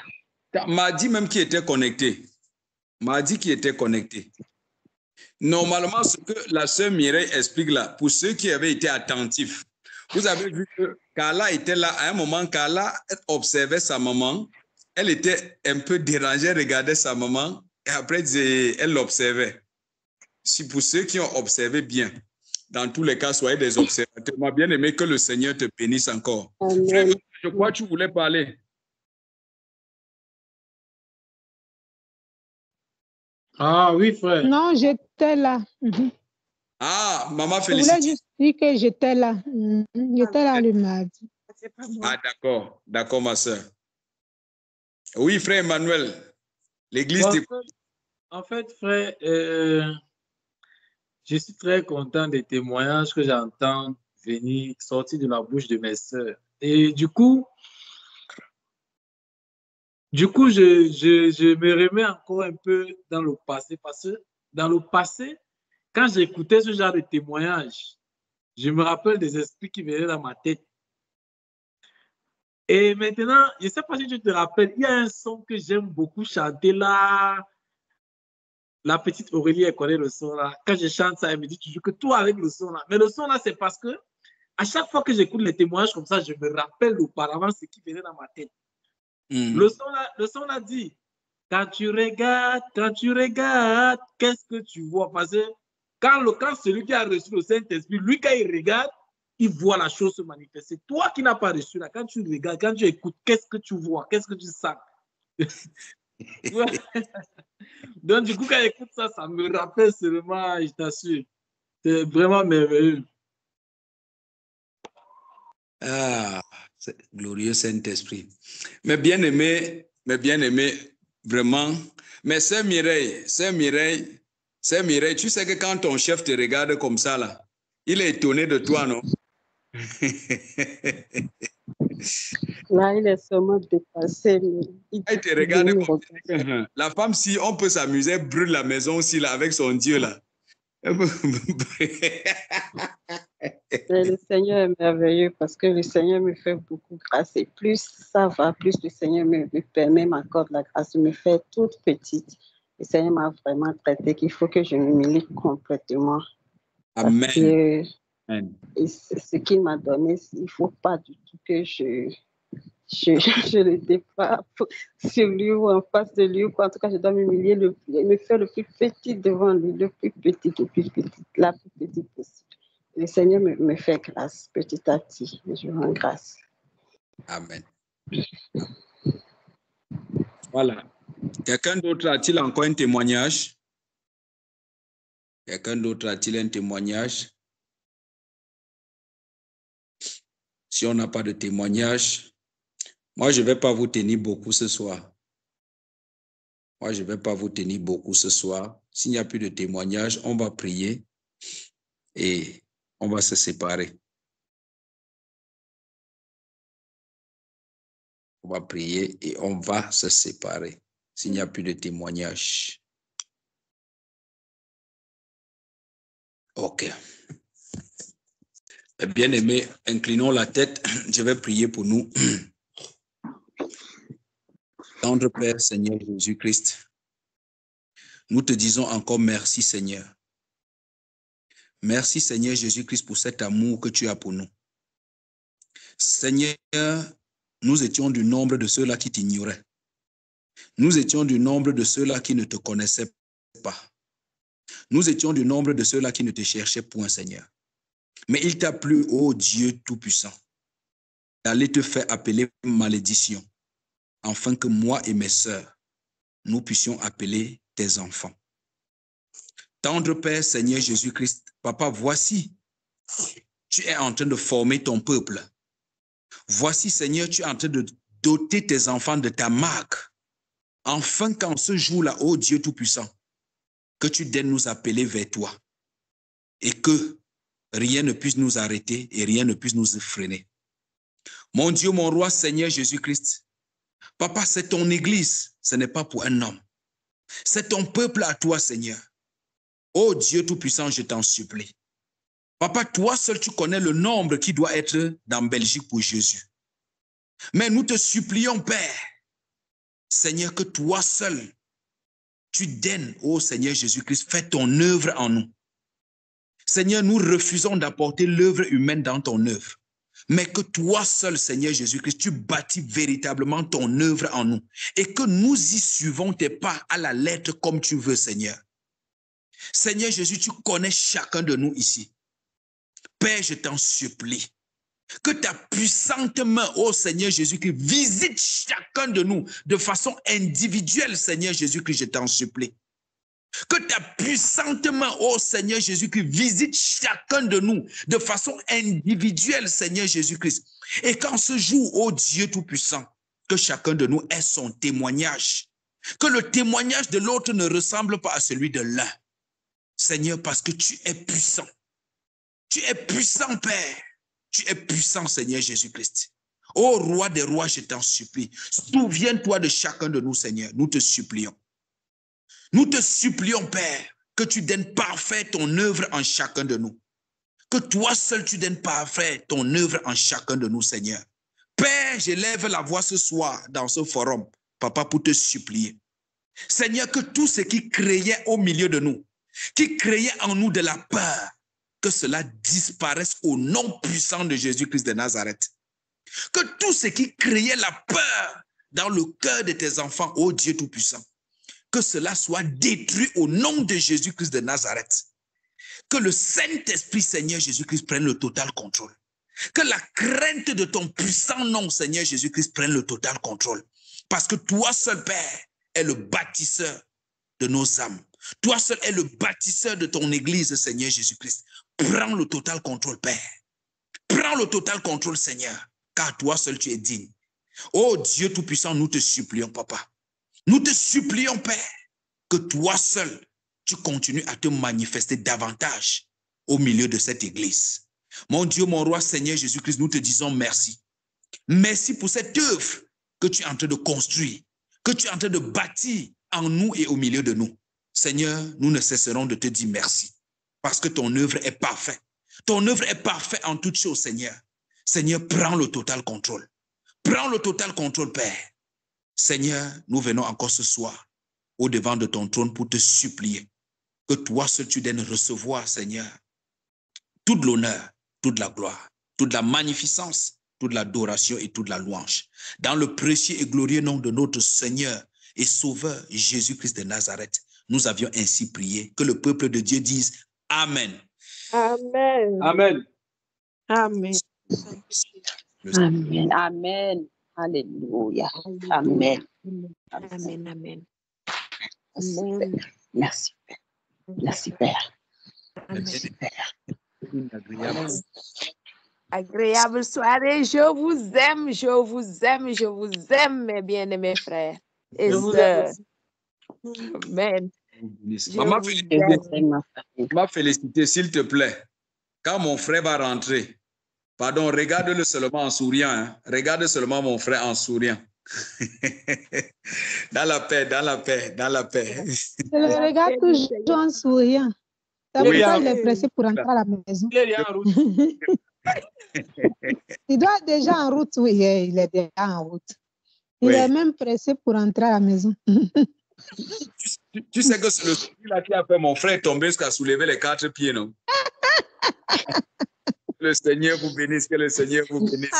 S1: Mardi même qui était connecté. Mardi qui était connecté. Normalement, ce que la sœur Mireille explique là, pour ceux qui avaient été attentifs, vous avez vu que Carla était là. À un moment, Carla observait sa maman. Elle était un peu dérangée, regardait sa maman et après, elle l'observait. Si pour ceux qui ont observé bien, dans tous les cas, soyez des observateurs. Moi, bien aimé que le Seigneur te bénisse encore. Frère, je crois que tu voulais parler.
S7: Ah oui, frère.
S8: Non, j'étais là.
S1: Ah, maman,
S8: Je voulais
S1: félicite.
S8: juste dire que j'étais là. J'étais là le mardi.
S1: Ah, d'accord. D'accord, ma soeur. Oui, frère Emmanuel. L'église
S7: En fait, frère, je suis très content des témoignages que j'entends venir sortir de la bouche de mes sœurs. Et du coup, je me remets encore un peu dans le passé, parce que dans le passé, quand j'écoutais ce genre de témoignages, je me rappelle des esprits qui venaient dans ma tête. Et maintenant, je ne sais pas si tu te rappelles, il y a un son que j'aime beaucoup chanter là. La petite Aurélie, elle connaît le son là. Quand je chante ça, elle me dit toujours que tout avec le son là. Mais le son là, c'est parce que à chaque fois que j'écoute les témoignages comme ça, je me rappelle auparavant ce qui venait dans ma tête. Le son là dit, quand tu regardes, qu'est-ce que tu vois? Parce que quand celui qui a reçu le Saint-Esprit, lui, quand il regarde, il voit la chose se manifester. Toi qui n'as pas reçu là, quand tu regardes, quand tu écoutes, qu'est-ce que tu vois? Qu'est-ce que tu sens? Donc, du coup, quand j'écoute ça, ça me rappelle seulement, je t'assure. C'est vraiment merveilleux.
S1: Ah, Glorieux Saint-Esprit. Mais bien aimé, vraiment. Mais sœur Mireille, tu sais que quand ton chef te regarde comme ça, là, il est étonné de toi, non?
S2: Là, il est seulement dépassé. Mais
S1: il te regarde comme ça. La femme, si on peut s'amuser, elle brûle la maison aussi là, avec son Dieu là.
S2: Mais le Seigneur est merveilleux parce que le Seigneur me fait beaucoup grâce. Et plus ça va, plus le Seigneur me permet, m'accorde la grâce, me fait toute petite. Le Seigneur m'a vraiment traité qu'il faut que je m'humilie complètement.
S1: Amen.
S2: Parce que ce qu'il m'a donné, il ne faut pas du tout que je le déploie sur lui ou en face de lui. En tout cas, je dois m'humilier, me faire le plus petit devant lui, la plus petite possible. Le Seigneur me fait grâce petit à petit. Je rends grâce.
S1: Amen. Voilà. Quelqu'un d'autre a-t-il encore un témoignage? Quelqu'un d'autre a-t-il un témoignage? Si on n'a pas de témoignage, moi, je ne vais pas vous tenir beaucoup ce soir. S'il n'y a plus de témoignage, on va prier et on va se séparer. On va prier et on va se séparer s'il n'y a plus de témoignage. OK. Bien-aimés, inclinons la tête. Je vais prier pour nous. Tendre Père, Seigneur Jésus-Christ, nous te disons encore merci, Seigneur. Merci, Seigneur Jésus-Christ, pour cet amour que tu as pour nous. Seigneur, nous étions du nombre de ceux-là qui t'ignoraient. Nous étions du nombre de ceux-là qui ne te connaissaient pas. Nous étions du nombre de ceux-là qui ne te cherchaient point, Seigneur. Mais il t'a plu, ô Dieu Tout-Puissant, d'aller te faire appeler malédiction, afin que moi et mes sœurs, nous puissions appeler tes enfants. Tendre Père, Seigneur Jésus-Christ, Papa, voici, tu es en train de former ton peuple. Voici, Seigneur, tu es en train de doter tes enfants de ta marque, afin qu'en ce jour-là, ô Dieu Tout-Puissant, que tu daignes nous appeler vers toi et que rien ne puisse nous arrêter et rien ne puisse nous freiner. Mon Dieu, mon roi, Seigneur Jésus-Christ, Papa, c'est ton église, ce n'est pas pour un homme. C'est ton peuple à toi, Seigneur. Ô Dieu Tout-Puissant, je t'en supplie. Papa, toi seul, tu connais le nombre qui doit être dans Belgique pour Jésus. Mais nous te supplions, Père, Seigneur, que toi seul, tu daignes, ô Seigneur Jésus-Christ, fais ton œuvre en nous. Seigneur, nous refusons d'apporter l'œuvre humaine dans ton œuvre. Mais que toi seul, Seigneur Jésus-Christ, tu bâtis véritablement ton œuvre en nous et que nous y suivons tes pas à la lettre comme tu veux, Seigneur. Seigneur Jésus, tu connais chacun de nous ici. Père, je t'en supplie, que ta puissante main, ô Seigneur Jésus-Christ, visite chacun de nous de façon individuelle, Seigneur Jésus-Christ, je t'en supplie. Que ta puissante main, ô Seigneur Jésus-Christ, visite chacun de nous de façon individuelle, Seigneur Jésus-Christ. Et qu'en ce jour, ô Dieu Tout-Puissant, que chacun de nous ait son témoignage. Que le témoignage de l'autre ne ressemble pas à celui de l'un. Seigneur, parce que tu es puissant. Tu es puissant, Père. Tu es puissant, Seigneur Jésus-Christ. Ô Roi des rois, je t'en supplie. Souviens-toi de chacun de nous, Seigneur. Nous te supplions. Nous te supplions, Père, que tu daignes parfaire ton œuvre en chacun de nous. Que toi seul, tu daignes parfaire ton œuvre en chacun de nous, Seigneur. Père, j'élève la voix ce soir dans ce forum, Papa, pour te supplier. Seigneur, que tout ce qui créait au milieu de nous, qui créait en nous de la peur, que cela disparaisse au nom puissant de Jésus-Christ de Nazareth. Que tout ce qui créait la peur dans le cœur de tes enfants, ô Dieu Tout-Puissant, que cela soit détruit au nom de Jésus-Christ de Nazareth. Que le Saint-Esprit, Seigneur Jésus-Christ, prenne le total contrôle. Que la crainte de ton puissant nom, Seigneur Jésus-Christ, prenne le total contrôle. Parce que toi seul, Père, est le bâtisseur de nos âmes. Toi seul est le bâtisseur de ton Église, Seigneur Jésus-Christ. Prends le total contrôle, Père. Prends le total contrôle, Seigneur.
S9: car toi seul tu es digne. Oh Dieu Tout-Puissant, nous te supplions, Papa. Nous te supplions, Père, que toi seul, tu continues à te manifester davantage au milieu de cette église. Mon Dieu, mon roi, Seigneur Jésus-Christ, nous te disons merci. Merci pour cette œuvre que tu es en train de construire, que tu es en train de bâtir en nous et au milieu de nous. Seigneur, nous ne cesserons de te dire merci parce que ton œuvre est parfaite. Ton œuvre est parfaite en toutes choses, Seigneur. Seigneur, prends le total contrôle. Prends le total contrôle, Père. Seigneur, nous venons encore ce soir au devant de ton trône pour te supplier que toi seul tu daignes recevoir, Seigneur, toute l'honneur, toute la gloire, toute la magnificence, toute l'adoration et toute la louange. Dans le précieux et glorieux nom de notre Seigneur et Sauveur Jésus-Christ de Nazareth, nous avions ainsi prié. Que le peuple de Dieu dise Amen.
S3: Amen.
S7: Amen.
S3: Amen.
S2: Amen. Amen. Alléluia. Amen.
S3: Amen. Amen.
S2: Amen. Merci, Père. Merci, Père.
S3: Amen.
S2: Merci, Père.
S6: Agréable soirée. Je vous aime, je vous aime, je vous aime, mes bien-aimés frères et
S7: Je vous aime
S6: sœurs.
S7: aussi.
S6: Amen.
S1: Maman,
S6: vous
S1: ma félicité, s'il te plaît. Quand mon frère va rentrer, pardon, regarde-le seulement en souriant. Hein. Regarde seulement mon frère en souriant. Dans la paix, dans la paix, dans la paix.
S8: Je le regarde toujours en souriant. C'est
S1: Oui.
S8: pourquoi il est pressé pour rentrer à la maison.
S7: Il est en route.
S8: Il doit être déjà en route, oui, il est déjà en route. Il
S1: Oui.
S8: est même pressé pour rentrer à la maison.
S1: Tu sais que c'est le sourire là qui a fait mon frère tomber jusqu'à soulever les 4 pieds, non? Que le Seigneur vous bénisse, que le Seigneur vous bénisse.